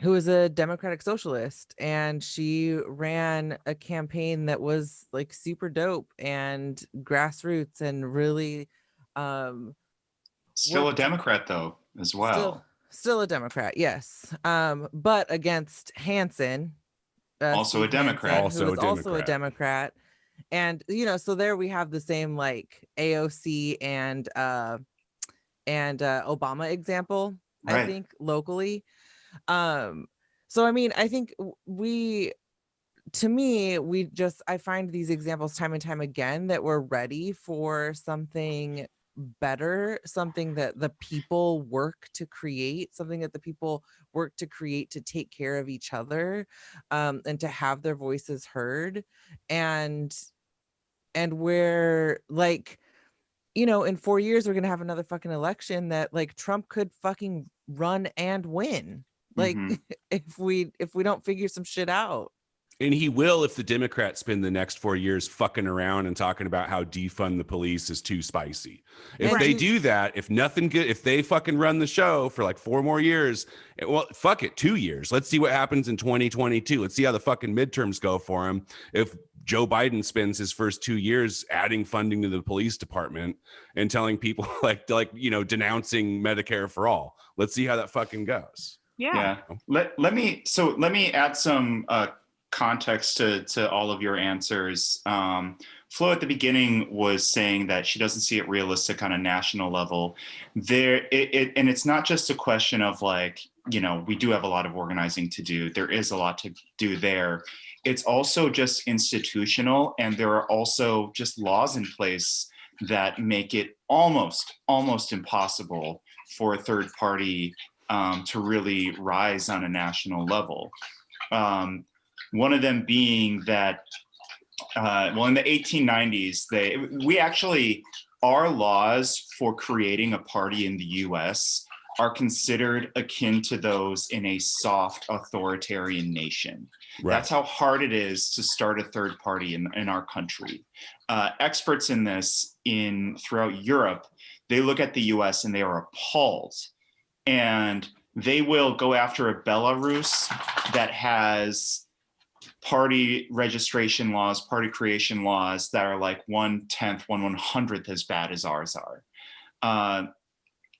who is a Democratic socialist, and she ran a campaign that was like super dope and grassroots and really still a Democrat though as well. Still a Democrat, yes, but against Hansen, also a Democrat, also a Democrat. And so there we have the same like AOC and Obama example, right. I think locally. So I mean, I think I find these examples time and time again that we're ready for something better, something that the people work to create, to take care of each other, and to have their voices heard. And we're like, in 4 years, we're going to have another fucking election that like Trump could fucking run and win. Like, if we don't figure some shit out. And he will if the Democrats spend the next 4 years fucking around and talking about how defund the police is too spicy. If they do that, if nothing good, if they fucking run the show for like 4 more years, well, fuck it, 2 years. Let's see what happens in 2022. Let's see how the fucking midterms go for him. If Joe Biden spends his first 2 years adding funding to the police department and telling people like denouncing Medicare for all. Let's see how that fucking goes. Yeah. Let me add some context to all of your answers. Flo at the beginning was saying that she doesn't see it realistic on a national level. And it's not just a question of like, we do have a lot of organizing to do. There is a lot to do there. It's also just institutional, and there are also just laws in place that make it almost impossible for a third party to really rise on a national level. One of them being that, in the 1890s, our laws for creating a party in the US are considered akin to those in a soft authoritarian nation. Right. That's how hard it is to start a third party in our country. Experts in this throughout Europe, they look at the US and they are appalled. And they will go after a Belarus that has party registration laws, party creation laws that are like 1/10, 1/100th as bad as ours are.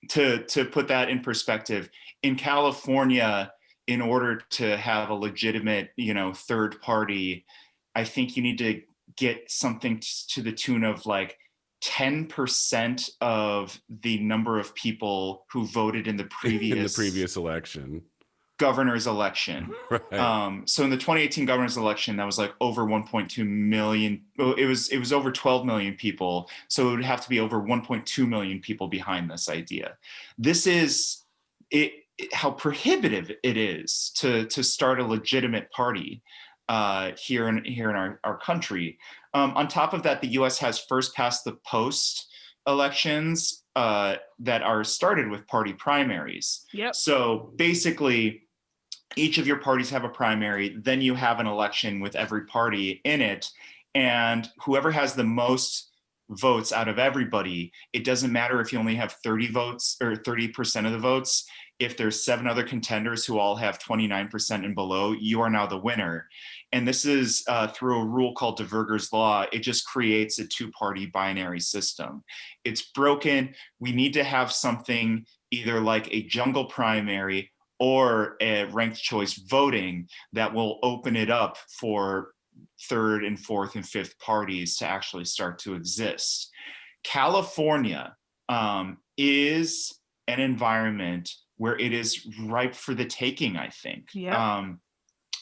To put that in perspective, in California, in order to have a legitimate, third party, I think you need to get something to the tune of like 10% of the number of people who voted in the previous election. Governor's election. Right. So in the 2018 governor's election, that was like over 1.2 million. It was over 12 million people. So it would have to be over 1.2 million people behind this idea. This is how prohibitive it is to start a legitimate party here in our country. On top of that, the U.S. has first past the post elections that are started with party primaries. Yep. So basically, each of your parties have a primary, then you have an election with every party in it, and whoever has the most votes out of everybody, it doesn't matter if you only have 30 votes or 30% of the votes. If there's 7 other contenders who all have 29% and below, you are now the winner. And this is through a rule called de Verger's Law. It just creates a 2-party binary system. It's broken. We need to have something either like a jungle primary or a ranked choice voting that will open it up for 3rd and 4th and 5th parties to actually start to exist. California is an environment where it is ripe for the taking, I think. Yeah.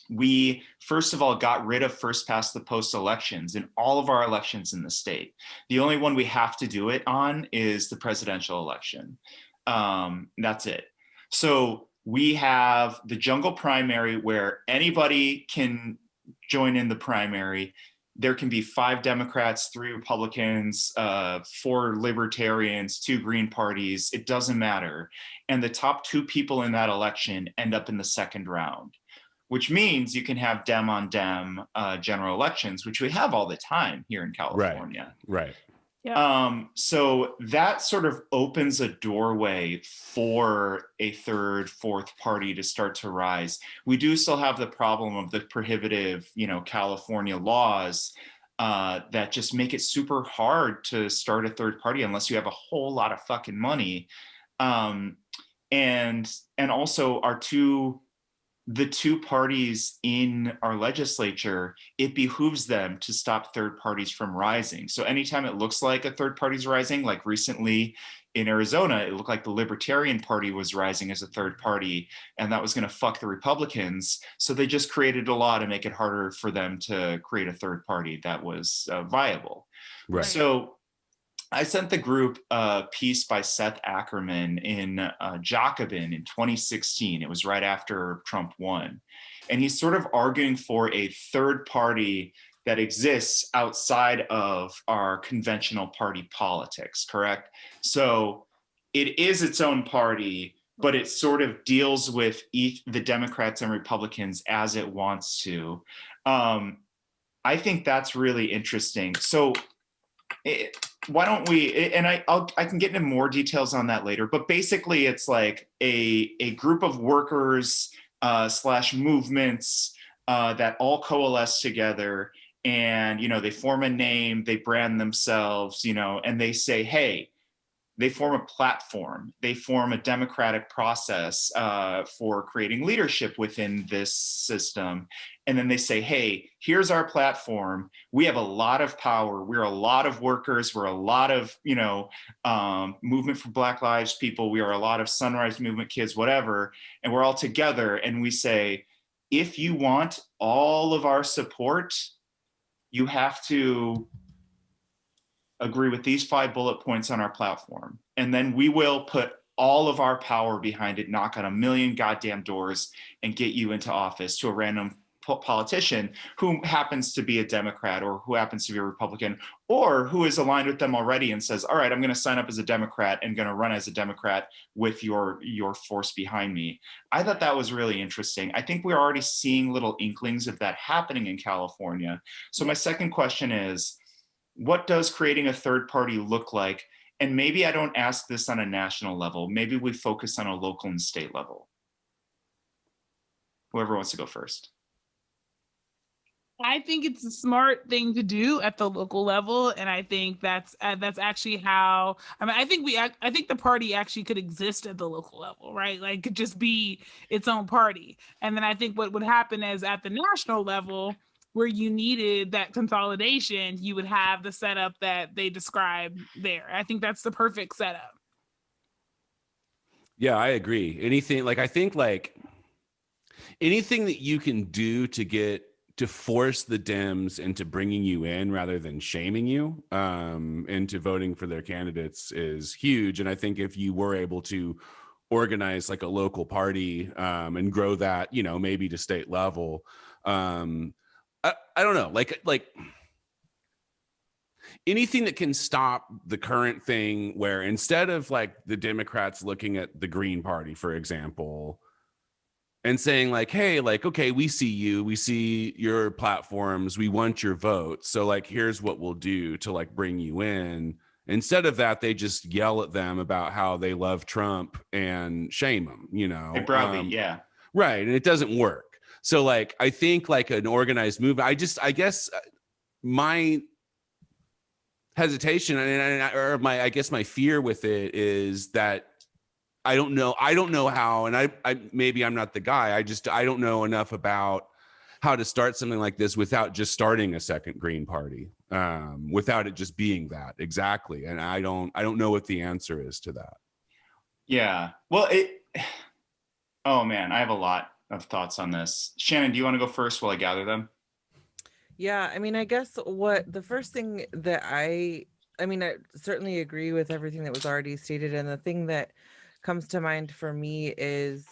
We, first of all, got rid of first past the post elections in all of our elections in the state. The only one we have to do it on is the presidential election. That's it. So we have the jungle primary where anybody can join in the primary. There can be 5 Democrats, 3 Republicans, 4 Libertarians, 2 Green parties. It doesn't matter. And the top 2 people in that election end up in the second round, which means you can have Dem on Dem general elections, which we have all the time here in California. Right. Yeah. So that sort of opens a doorway for a 3rd, 4th party to start to rise. We do still have the problem of the prohibitive, California laws that just make it super hard to start a third party unless you have a whole lot of fucking money. And also the 2 parties in our legislature, it behooves them to stop third parties from rising. So anytime it looks like a third party's rising, like recently in Arizona, it looked like the Libertarian Party was rising as a third party, and that was going to fuck the Republicans. So they just created a law to make it harder for them to create a third party that was viable. Right. So I sent the group a piece by Seth Ackerman in Jacobin in 2016. It was right after Trump won. And he's sort of arguing for a third party that exists outside of our conventional party politics, correct? So it is its own party, but it sort of deals with the Democrats and Republicans as it wants to. I think that's really interesting. So why don't we, and I can get into more details on that later, but basically it's like a group of workers / movements that all coalesce together, and, you know, they form a name, they brand themselves, you know, and they say, hey, they form a platform, they form a democratic process for creating leadership within this system. And then they say, hey, here's our platform. We have a lot of power. We're a lot of workers. We're a lot of, you know, movement for Black Lives people. We are a lot of Sunrise Movement kids, whatever. And we're all together. And we say, if you want all of our support, you have to agree with these 5 bullet points on our platform. And then we will put all of our power behind it, knock on a million goddamn doors, and get you into office to a random politician who happens to be a Democrat or who happens to be a Republican or who is aligned with them already and says, all right, I'm going to sign up as a Democrat and going to run as a Democrat with your force behind me. I thought that was really interesting. I think we're already seeing little inklings of that happening in California. So my second question is, what does creating a third party look like? And maybe I don't ask this on a national level. Maybe we focus on a local and state level. Whoever wants to go first. I think it's a smart thing to do at the local level, and I think that's actually how. I mean, I think the party actually could exist at the local level, right? Like, could just be its own party. And then I think what would happen is at the national level, where you needed that consolidation, you would have the setup that they described there. I think that's the perfect setup. Yeah, I agree. Anything like, I think like anything that you can do to force the Dems into bringing you in rather than shaming you into voting for their candidates is huge. And I think if you were able to organize like a local party and grow that, you know, maybe to state level, I don't know, like anything that can stop the current thing where instead of like the Democrats looking at the Green Party, for example, and saying like, hey, like, okay, we see you, we see your platforms, we want your vote. So like, here's what we'll do to like bring you in. Instead of that, they just yell at them about how they love Trump and shame them, you know? Yeah. Right. And it doesn't work. So like, I think like an organized movement, I guess my hesitation or my fear with it is that I don't know how, and I maybe I'm not the guy. I don't know enough about how to start something like this without just starting a second Green Party, without it just being that exactly. And I don't know what the answer is to that. Yeah. Well, oh man, I have a lot of thoughts on this. Shannon, do you want to go first while I gather them? Yeah, I mean, I guess the first thing that I certainly agree with everything that was already stated. And the thing that comes to mind for me is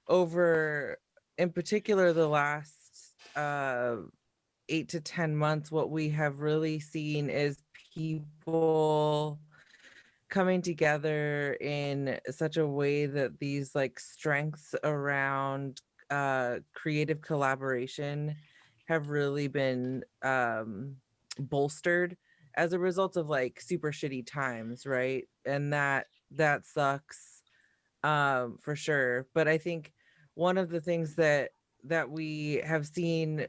over, in particular, the last 8 to 10 months, what we have really seen is people coming together in such a way that these like strengths around creative collaboration have really been bolstered as a result of like super shitty times, right? And that sucks for sure. But I think one of the things that we have seen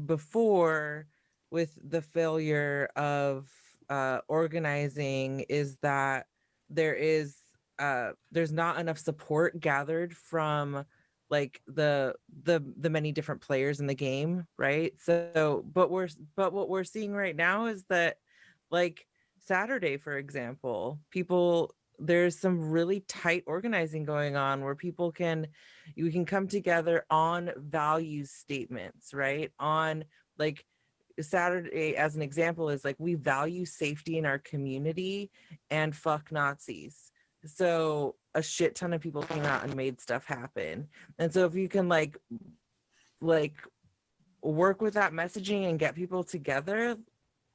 before with the failure of organizing is that there's not enough support gathered from like the many different players in the game, right? So but what we're seeing right now is that like Saturday, for example, there's some really tight organizing going on where you can come together on value statements, right? On like Saturday, as an example, is like, we value safety in our community and fuck Nazis. So a shit ton of people came out and made stuff happen. And so if you can like work with that messaging and get people together,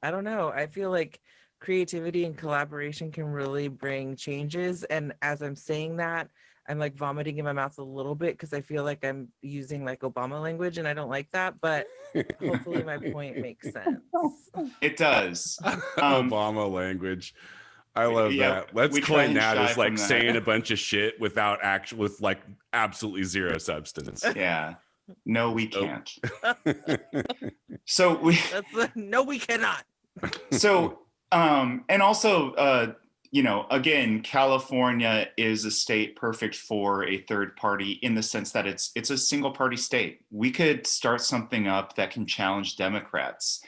I don't know, I feel like creativity and collaboration can really bring changes. And as I'm saying that, I'm like vomiting in my mouth a little bit because I feel like I'm using like Obama language and I don't like that, but hopefully my point makes sense. It does. Obama language. I love that. Let's coin that as like saying a bunch of shit with like absolutely zero substance. Yeah. No, we can't. No, we cannot. So, and also, again, California is a state perfect for a third party in the sense that it's a single party state. We could start something up that can challenge Democrats.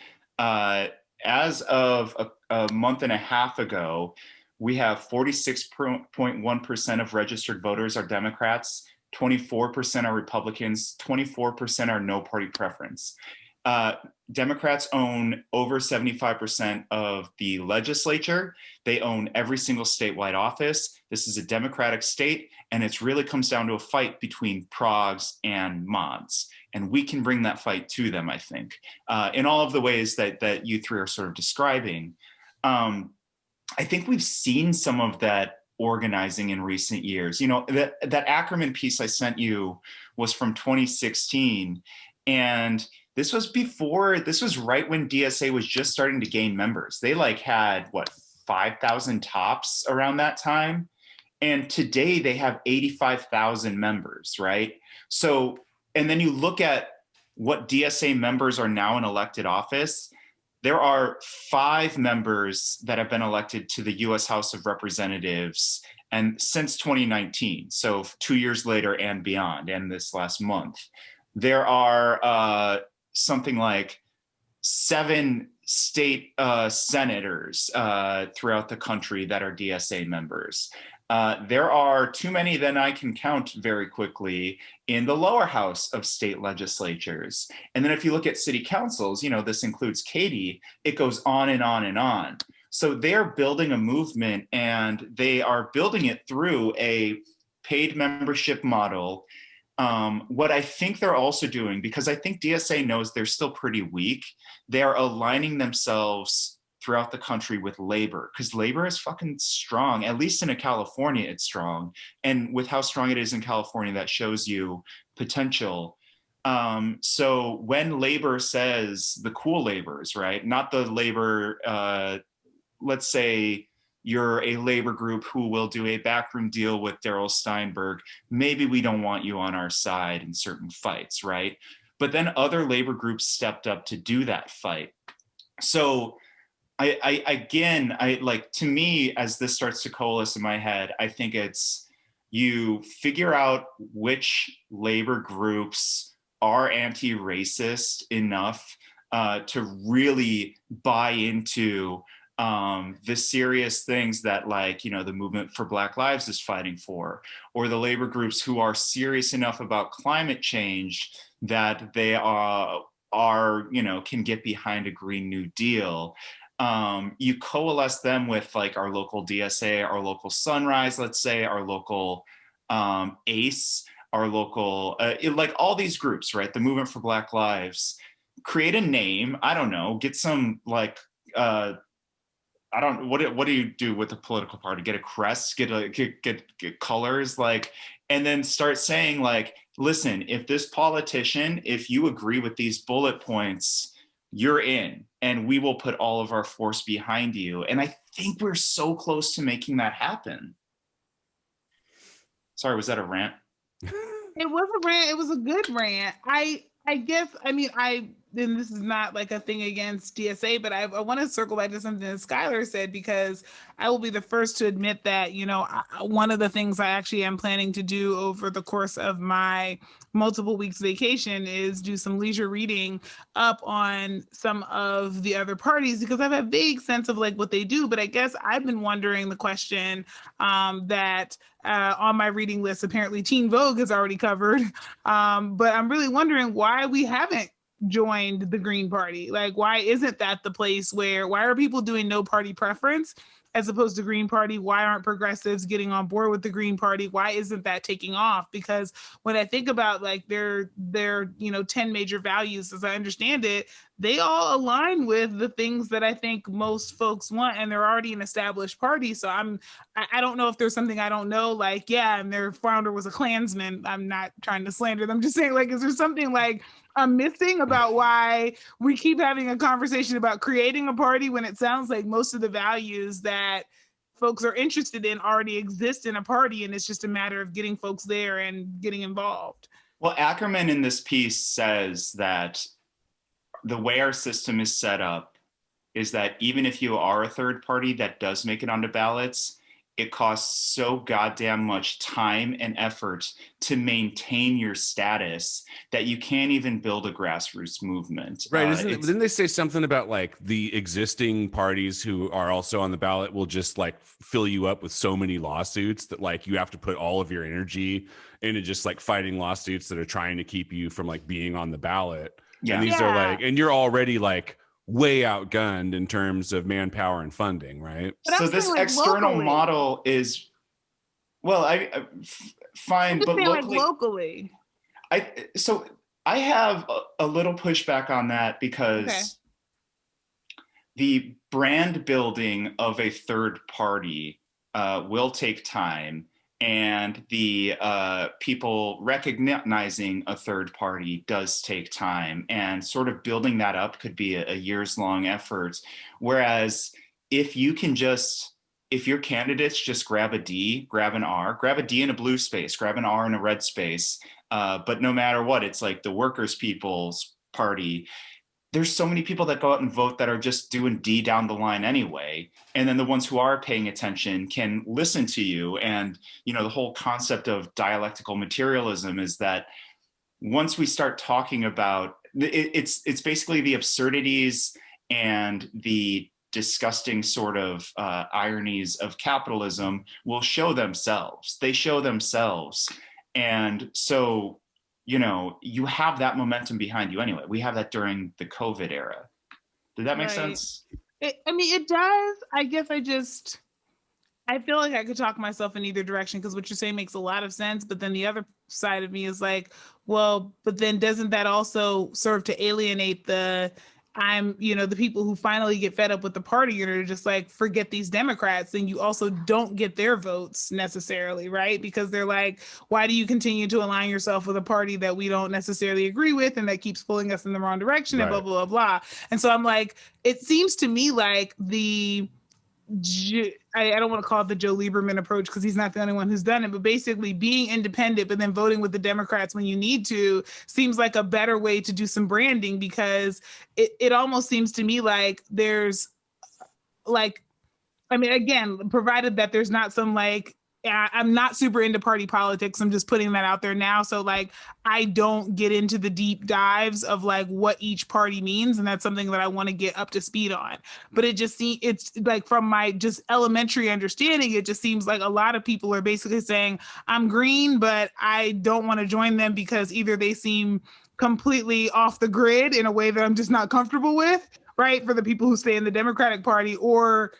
As of a month and a half ago, we have 46.1% of registered voters are Democrats, 24% are Republicans, 24% are no party preference. Democrats own over 75% of the legislature. They own every single statewide office. This is a Democratic state, and it really comes down to a fight between progs and mods. And we can bring that fight to them, I think, in all of the ways that you three are sort of describing. I think we've seen some of that organizing in recent years. That Ackerman piece I sent you was from 2016, and this was right when DSA was just starting to gain members. They had 5,000 tops around that time. And today they have 85,000 members, right? So, and then you look at what DSA members are now in elected office. There are 5 members that have been elected to the US House of Representatives and since 2019. So 2 years later and beyond, and this last month. There are something like 7 state senators throughout the country that are DSA members. There are too many that I can count very quickly in the lower house of state legislatures. And then if you look at city councils, this includes Katie, it goes on and on and on. So they're building a movement, and they are building it through a paid membership model. What I think they're also doing, because I think DSA knows they're still pretty weak, they're aligning themselves throughout the country with labor, because labor is fucking strong. At least in California, it's strong. And with how strong it is in California, that shows you potential. So when labor says, the cool laborers, right? Not the labor, let's say you're a labor group who will do a backroom deal with Darrell Steinberg. Maybe we don't want you on our side in certain fights, right? But then other labor groups stepped up to do that fight. So to me, as this starts to coalesce in my head, I think it's you figure out which labor groups are anti-racist enough to really buy into the serious things that the movement for Black Lives is fighting for, or the labor groups who are serious enough about climate change that they can get behind a Green New Deal. You coalesce them with our local DSA, our local Sunrise, let's say, our local ACE, our local, all these groups, right? The movement for Black Lives, create a name, I don't know, get some what do you do with a political party? Get a crest, get colors, and then start saying listen, if this politician, if you agree with these bullet points, you're in, and we will put all of our force behind you. And I think we're so close to making that happen. Sorry, was that a rant? It was a rant. It was a good rant. I guess, and this is not a thing against DSA, but I want to circle back to something that Skylar said, because I will be the first to admit that, one of the things I actually am planning to do over the course of my multiple weeks vacation is do some leisure reading up on some of the other parties, because I have a vague sense of what they do. But I guess I've been wondering the question that on my reading list, apparently Teen Vogue has already covered. But I'm really wondering why we haven't joined the Green Party. Why isn't that the place why are people doing no party preference as opposed to Green Party? Why aren't progressives getting on board with the Green Party? Why isn't that taking off? Because when I think about their 10 major values, as I understand it, they all align with the things that I think most folks want, and they're already an established party. So I don't know if there's something I don't know, like, yeah, and their founder was a Klansman. I'm not trying to slander them. I'm just saying, like, is there something like I'm missing about why we keep having a conversation about creating a party when it sounds like most of the values that folks are interested in already exist in a party, and it's just a matter of getting folks there and getting involved? Well, Ackerman in this piece says that the way our system is set up is that even if you are a third party that does make it onto ballots, it costs so goddamn much time and effort to maintain your status that you can't even build a grassroots movement. Right. Didn't they say something about like the existing parties who are also on the ballot will just like fill you up with so many lawsuits that like you have to put all of your energy into just like fighting lawsuits that are trying to keep you from like being on the ballot? Yeah. And these are like, and you're already like way outgunned in terms of manpower and funding, right? So this like external model is, well, fine, but locally. So I have a little pushback on that because the brand building of a third party will take time, and the people recognizing a third party does take time, and sort of building that up could be a years-long effort. Whereas if your candidates just grab a D, grab an R, grab a D in a blue space, grab an R in a red space, but no matter what, it's like the Workers' People's Party. There's so many people that go out and vote that are just doing D down the line anyway. And then the ones who are paying attention can listen to you. And, you know, the whole concept of dialectical materialism is that once we start talking about it's basically the absurdities and the disgusting sort of ironies of capitalism will show themselves. They show themselves. And so, you know, you have that momentum behind you anyway. We have that during the COVID era. Did that make sense? It does. I guess I feel like I could talk myself in either direction, because what you're saying makes a lot of sense. But then the other side of me is like, well, but then doesn't that also serve to alienate the people who finally get fed up with the party and are just like, forget these Democrats, and you also don't get their votes necessarily, right? Because they're like, why do you continue to align yourself with a party that we don't necessarily agree with and that keeps pulling us in the wrong direction, and blah, blah, blah, blah. And so I'm like, it seems to me like I don't want to call it the Joe Lieberman approach, because he's not the only one who's done it, but basically being independent but then voting with the Democrats when you need to seems like a better way to do some branding, because it almost seems to me like there's like, I mean, again, provided that there's not some like, I'm not super into party politics. I'm just putting that out there now. So like, I don't get into the deep dives of like what each party means. And that's something that I want to get up to speed on. But it's like, from my just elementary understanding, it just seems like a lot of people are basically saying, I'm green, but I don't want to join them because either they seem completely off the grid in a way that I'm just not comfortable with, right? For the people who stay in the Democratic Party, or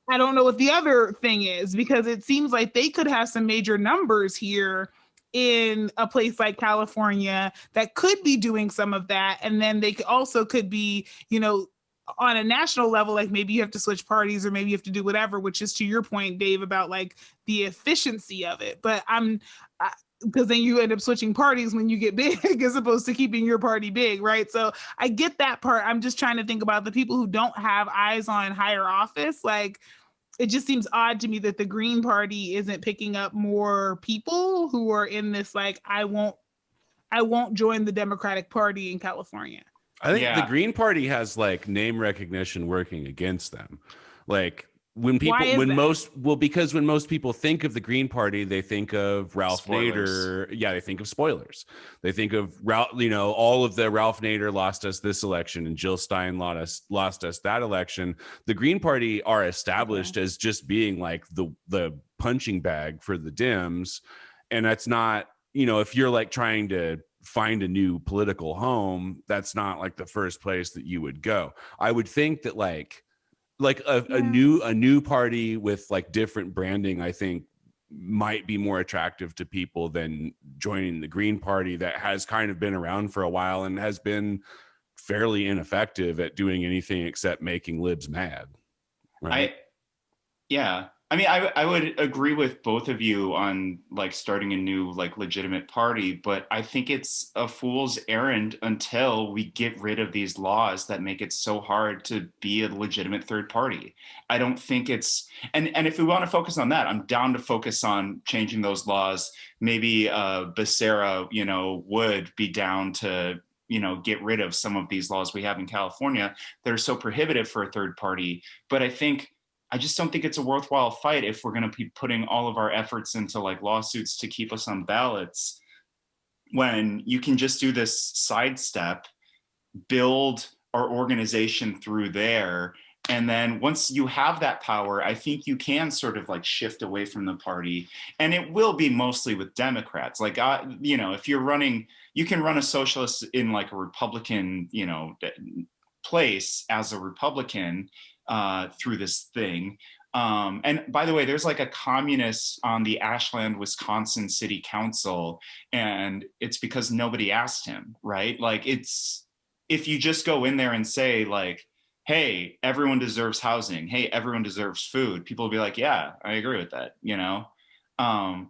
I don't know what the other thing is, because it seems like they could have some major numbers here in a place like California that could be doing some of that. And then they could be, you know, on a national level, like maybe you have to switch parties or maybe you have to do whatever, which is to your point, Dave, about like the efficiency of it. But because then you end up switching parties when you get big as opposed to keeping your party big, right? So I get that part. I'm just trying to think about the people who don't have eyes on higher office. Like, it just seems odd to me that the Green Party isn't picking up more people who are in this, like, I won't join the Democratic Party in California. I think the Green Party has like name recognition working against them. Like, because when most people think of the Green Party, they think of Ralph Nader. Yeah, they think of spoilers. They think of all of the Ralph Nader lost us this election and Jill Stein lost us that election. The Green Party are established as just being like the punching bag for the Dems, and that's not, if you're like trying to find a new political home, that's not like the first place that you would go. I would think that a new party with like different branding, I think might be more attractive to people than joining the Green Party that has kind of been around for a while and has been fairly ineffective at doing anything except making libs mad. Right? I mean, I would agree with both of you on like starting a new like legitimate party, but I think it's a fool's errand until we get rid of these laws that make it so hard to be a legitimate third party. I don't think it's, and if we want to focus on that, I'm down to focus on changing those laws. Maybe Becerra, would be down to, get rid of some of these laws we have in California that are so prohibitive for a third party. But I just don't think it's a worthwhile fight if we're going to be putting all of our efforts into like lawsuits to keep us on ballots, when you can just do this sidestep, build our organization through there. And then once you have that power, I think you can sort of like shift away from the party, and it will be mostly with Democrats. Like, if you're running, you can run a socialist in like a Republican, place as a Republican through this thing. And by the way, there's like a communist on the Ashland, Wisconsin City Council, and it's because nobody asked him, right? Like, if you just go in there and say like, hey, everyone deserves housing, hey, everyone deserves food, people will be like, yeah, I agree with that,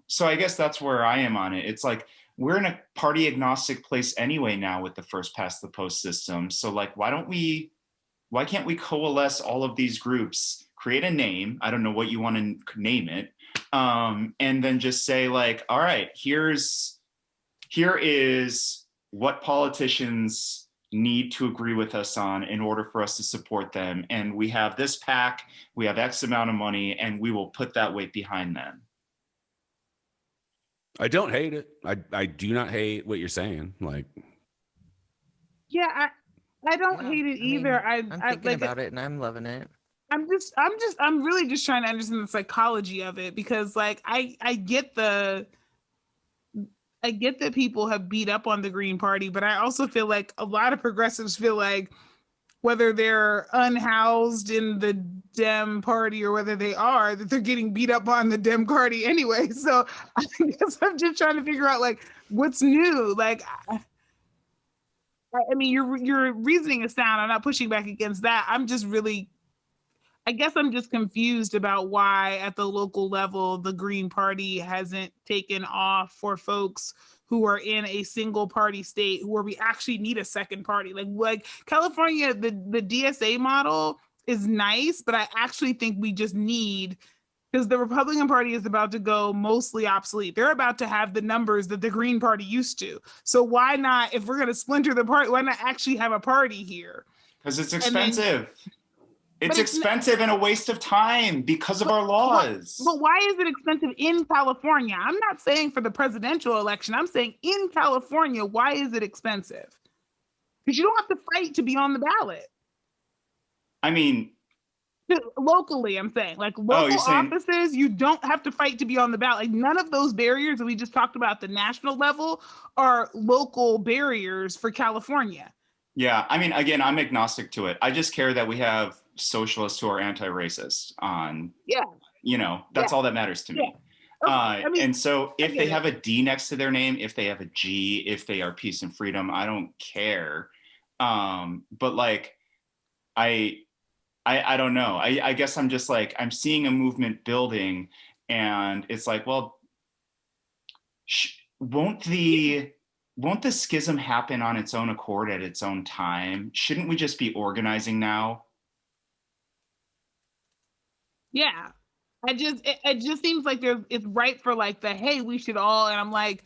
So I guess that's where I am on it. It's like, we're in a party agnostic place anyway now with the first past the post system. So like, why can't we coalesce all of these groups, create a name, I don't know what you want to name it, and then just say like, all right, here is what politicians need to agree with us on in order for us to support them. And we have this PAC, we have X amount of money, and we will put that weight behind them. I don't hate it. I do not hate what you're saying. Like, yeah, I don't hate it either. I'm thinking about it and I'm loving it. I'm really just trying to understand the psychology of it, because like I get that people have beat up on the Green Party, but I also feel like a lot of progressives feel like whether they're unhoused in the Dem Party or whether they are, that they're getting beat up on the Dem Party anyway. So I guess I'm just trying to figure out like what's new. Like, I mean, your reasoning is sound. I'm not pushing back against that. I guess I'm just confused about why at the local level, the Green Party hasn't taken off for folks who are in a single party state where we actually need a second party. Like California, the DSA model is nice, but I actually think we just need, because the Republican Party is about to go mostly obsolete. They're about to have the numbers that the Green Party used to. So why not, if we're going to splinter the party, why not actually have a party here? Because it's expensive. It's expensive and a waste of time because of our laws. But why is it expensive in California? I'm not saying for the presidential election. I'm saying in California, why is it expensive? Because you don't have to fight to be on the ballot. I mean, locally, I'm saying, like local offices, you don't have to fight to be on the ballot. Like none of those barriers that we just talked about at the national level are local barriers for California. Yeah, I mean, again, I'm agnostic to it. I just care that we have socialists who are anti-racist on. Yeah. That's all that matters to me. Yeah. Okay. And so if they have a D next to their name, if they have a G, if they are peace and freedom, I don't care. But like, I don't know. I guess I'm just like, I'm seeing a movement building, and it's like, well, won't the schism happen on its own accord at its own time? Shouldn't we just be organizing now? Yeah. It just seems like it's right for like the, hey, we should all, and I'm like,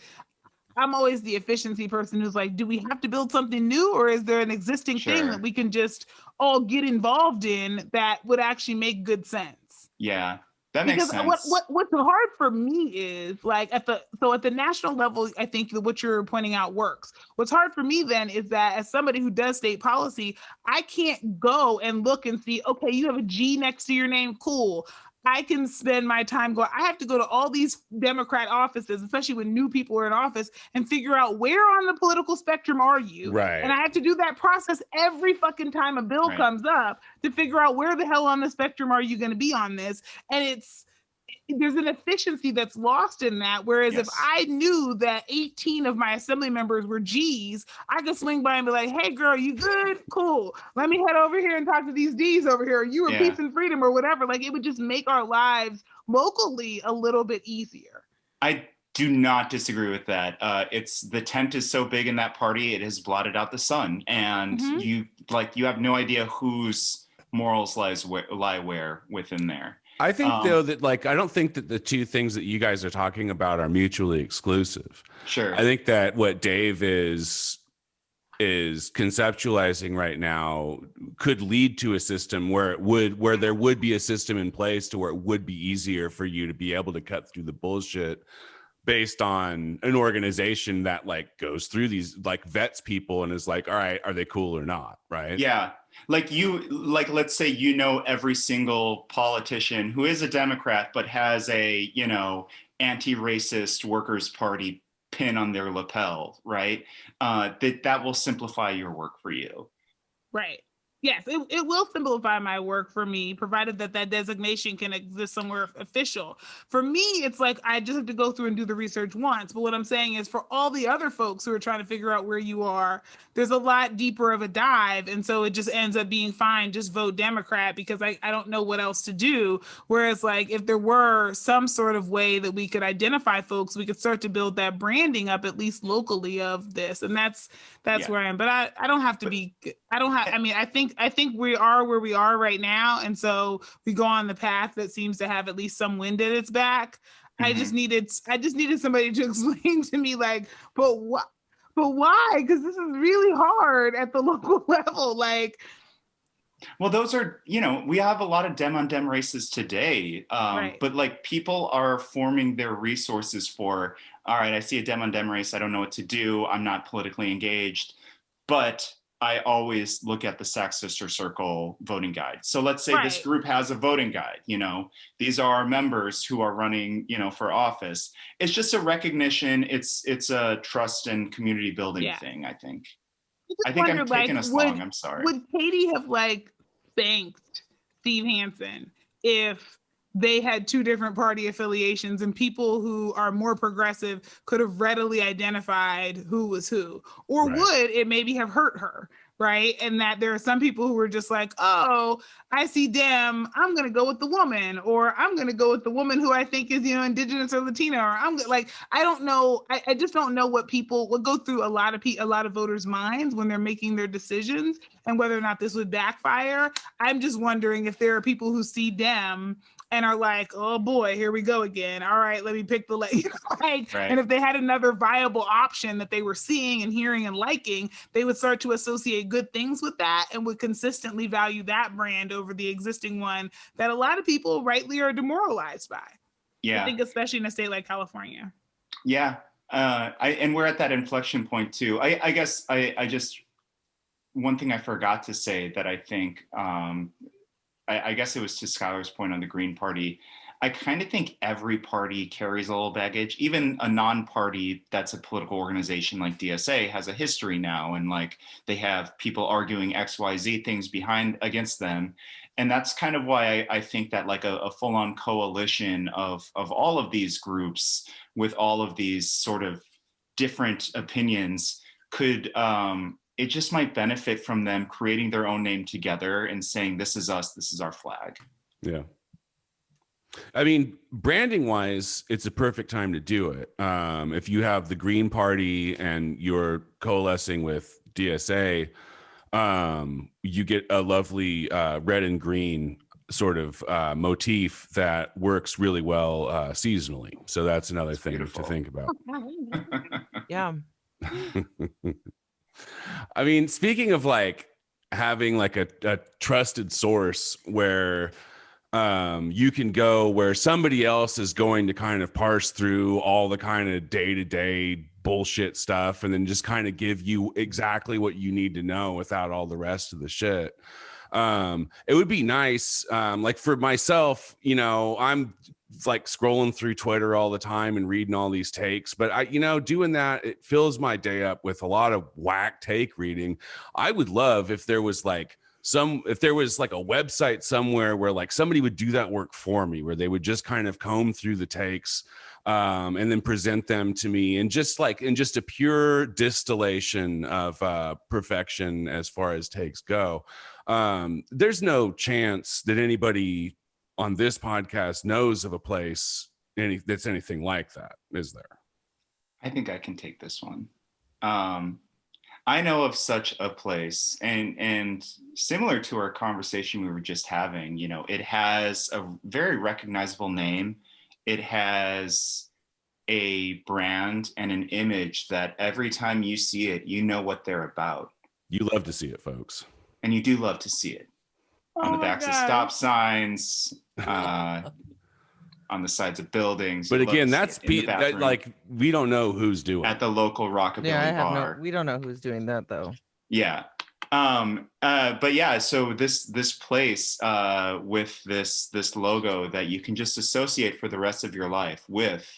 I'm always the efficiency person who's like, do we have to build something new, or is there an existing thing that we can just all get involved in that would actually make good sense? Yeah. That makes sense. What's hard for me is like at the national level, I think that what you're pointing out works. What's hard for me then is that as somebody who does state policy, I can't go and look and see, okay, you have a G next to your name, cool. I can spend my time going, I have to go to all these Democrat offices, especially when new people are in office, and figure out where on the political spectrum are you? Right. And I have to do that process every fucking time a bill comes up to figure out where the hell on the spectrum are you going to be on this? And there's an efficiency that's lost in that. Whereas if I knew that 18 of my assembly members were G's, I could swing by and be like, hey girl, you good? Cool. Let me head over here and talk to these D's over here. You were peace and freedom or whatever. Like, it would just make our lives locally a little bit easier. I do not disagree with that. It's the tent is so big in that party, it has blotted out the sun. And you have no idea whose morals lie where within there. I think though that I don't think that the two things that you guys are talking about are mutually exclusive. Sure. I think that what Dave is conceptualizing right now could lead to a system where there would be a system in place to where it would be easier for you to be able to cut through the bullshit based on an organization that goes through these, vets people and is like, all right, are they cool or not? Right. Yeah. Let's say, every single politician who is a Democrat, but has a, anti-racist Workers' Party pin on their lapel, right? That will simplify your work for you. Right. Yes, it will simplify my work for me, provided that designation can exist somewhere official. For me, it's like I just have to go through and do the research once. But what I'm saying is for all the other folks who are trying to figure out where you are, there's a lot deeper of a dive. And so it just ends up being fine, just vote Democrat because I don't know what else to do. Whereas if there were some sort of way that we could identify folks, we could start to build that branding up, at least locally, of this. And that's where I am. But I don't have to be, I think we are where we are right now. And so we go on the path that seems to have at least some wind at its back. Mm-hmm. I just needed somebody to explain to me but why? Because this is really hard at the local level. Well, those are, we have a lot of dem on dem races today, right. But people are forming their resources for, all right, I see a dem on dem race. I don't know what to do. I'm not politically engaged, but I always look at the Sac Sister Circle voting guide. So let's say this group has a voting guide, these are our members who are running, for office. It's just a recognition. It's a trust and community building thing, I think. I think I'm taking us long. I'm sorry. Would Katie have thanked Steve Hansen if they had two different party affiliations and people who are more progressive could have readily identified who was who? Or would it maybe have hurt her? Right. And that there are some people who were just like, oh, I see Dem, I'm going to go with the woman, or I'm going to go with the woman who I think is, Indigenous or Latina, or I don't know. I just don't know what go through a lot of voters' minds when they're making their decisions and whether or not this would backfire. I'm just wondering if there are people who see Dem and are like, oh boy, here we go again. All right, let me pick the And if they had another viable option that they were seeing and hearing and liking, they would start to associate good things with that and would consistently value that brand over the existing one that a lot of people rightly are demoralized by. Yeah. I think especially in a state like California. Yeah. And we're at that inflection point too. I guess I just, one thing I forgot to say that I think, I guess it was to Skylar's point on the Green Party. I kind of think every party carries a little baggage. Even a non-party that's a political organization like DSA has a history now, and they have people arguing XYZ things against them. And that's kind of why I think that a full-on coalition of all of these groups with all of these sort of different opinions could it just might benefit from them creating their own name together and saying, this is us, this is our flag. Yeah. I mean, branding wise, it's a perfect time to do it. If you have the Green Party and you're coalescing with DSA, you get a lovely red and green sort of motif that works really well seasonally. So that's another thing to think about. Yeah. I mean, speaking of having a trusted source where you can go where somebody else is going to kind of parse through all the kind of day-to-day bullshit stuff and then just kind of give you exactly what you need to know without all the rest of the shit. It would be nice. For myself, I'm scrolling through Twitter all the time and reading all these takes, but doing that, it fills my day up with a lot of whack take reading. I would love if there was if there was like a website somewhere where like somebody would do that work for me, where they would just kind of comb through the takes and then present them to me in just a pure distillation of perfection as far as takes go. There's no chance that anybody on this podcast knows of a place that's anything like that, is there? I think I can take this one. I know of such a place, and similar to our conversation we were just having, you know, it has a very recognizable name. It has a brand and an image that every time you see it, you know what they're about. You love to see it, folks. And you do love to see it. On the backs of stop signs, on the sides of buildings. But again, that's like we don't know who's doing at the local rockabilly bar. We don't know who's doing that though. Yeah. But yeah, so this place with this logo that you can just associate for the rest of your life with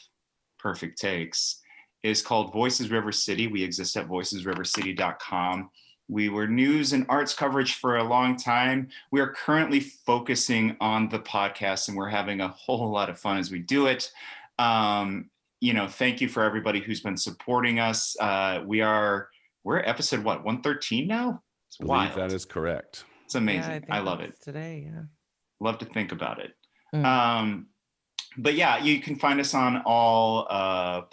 Perfect Takes is called Voices River City. We exist at voicesrivercity.com. We were news and arts coverage for a long time. We are currently focusing on the podcast, and we're having a whole lot of fun as we do it. You know, thank you for everybody who's been supporting us. We're episode 113 now? It's wild. That is correct. It's amazing. I love it. Today, yeah. Love to think about it. But yeah, you can find us on all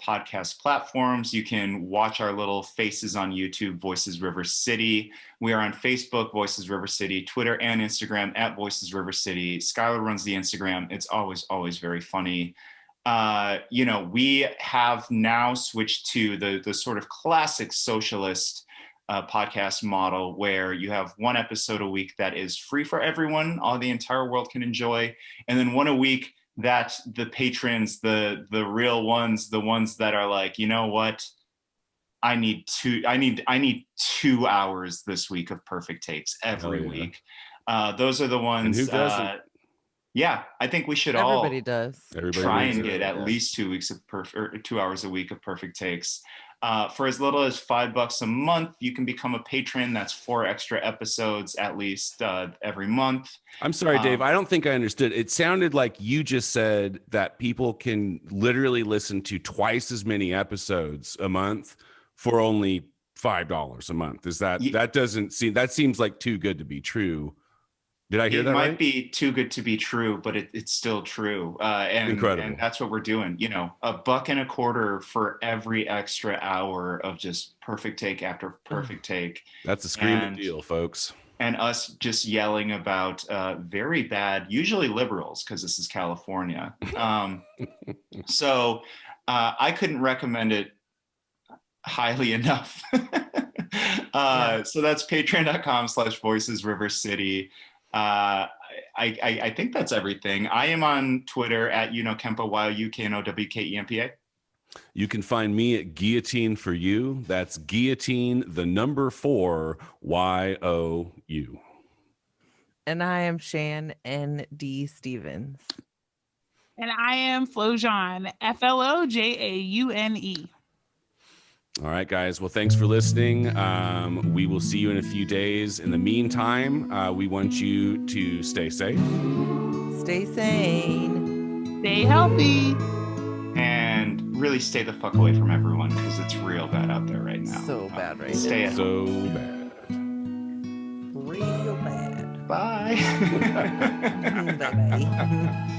podcast platforms. You can watch our little faces on YouTube, Voices River City. We are on Facebook, Voices River City, Twitter and Instagram at Voices River City. Skylar runs the Instagram. It's always very funny. You know, we have now switched to the sort of classic socialist podcast model where you have one episode a week that is free for everyone, all the entire world can enjoy, and then one a week that the patrons, the real ones, the ones that are like, you know what, I need 2 hours this week of Perfect Takes every week. Those are the ones. And who doesn't? Yeah, I think we should Everybody does. try and get at least 2 weeks of 2 hours a week of Perfect Takes. For as little as $5 a month, you can become a patron. That's 4 extra episodes at least every month. I'm sorry, Dave. I don't think I understood. It sounded like you just said that people can literally listen to twice as many episodes a month for only $5 a month. Is that that seems like too good to be true? Did I hear that right? It might be too good to be true, but it's still true. Incredible. And that's what we're doing. You know, $1.25 for every extra hour of just perfect take after perfect take. That's a screaming deal, folks. And us just yelling about very bad, usually liberals, because this is California. So I couldn't recommend it highly enough. So that's patreon.com/voicesrivercity. I think that's everything. I am on Twitter at Kempa, YUKNOWKEMPA. You can find me at Guillotine for You. That's Guillotine, the number 4, YOU. And I am Shan N.D. Stevens. And I am Flojaune, FLOJAUNE. All right, guys. Well, thanks for listening. We will see you in a few days. In the meantime, we want you to stay safe. Stay sane. Stay healthy. And really stay the fuck away from everyone because it's real bad out there right now. So bad right stay now. At so home. Bad. Real bad. Bye. Bye-bye.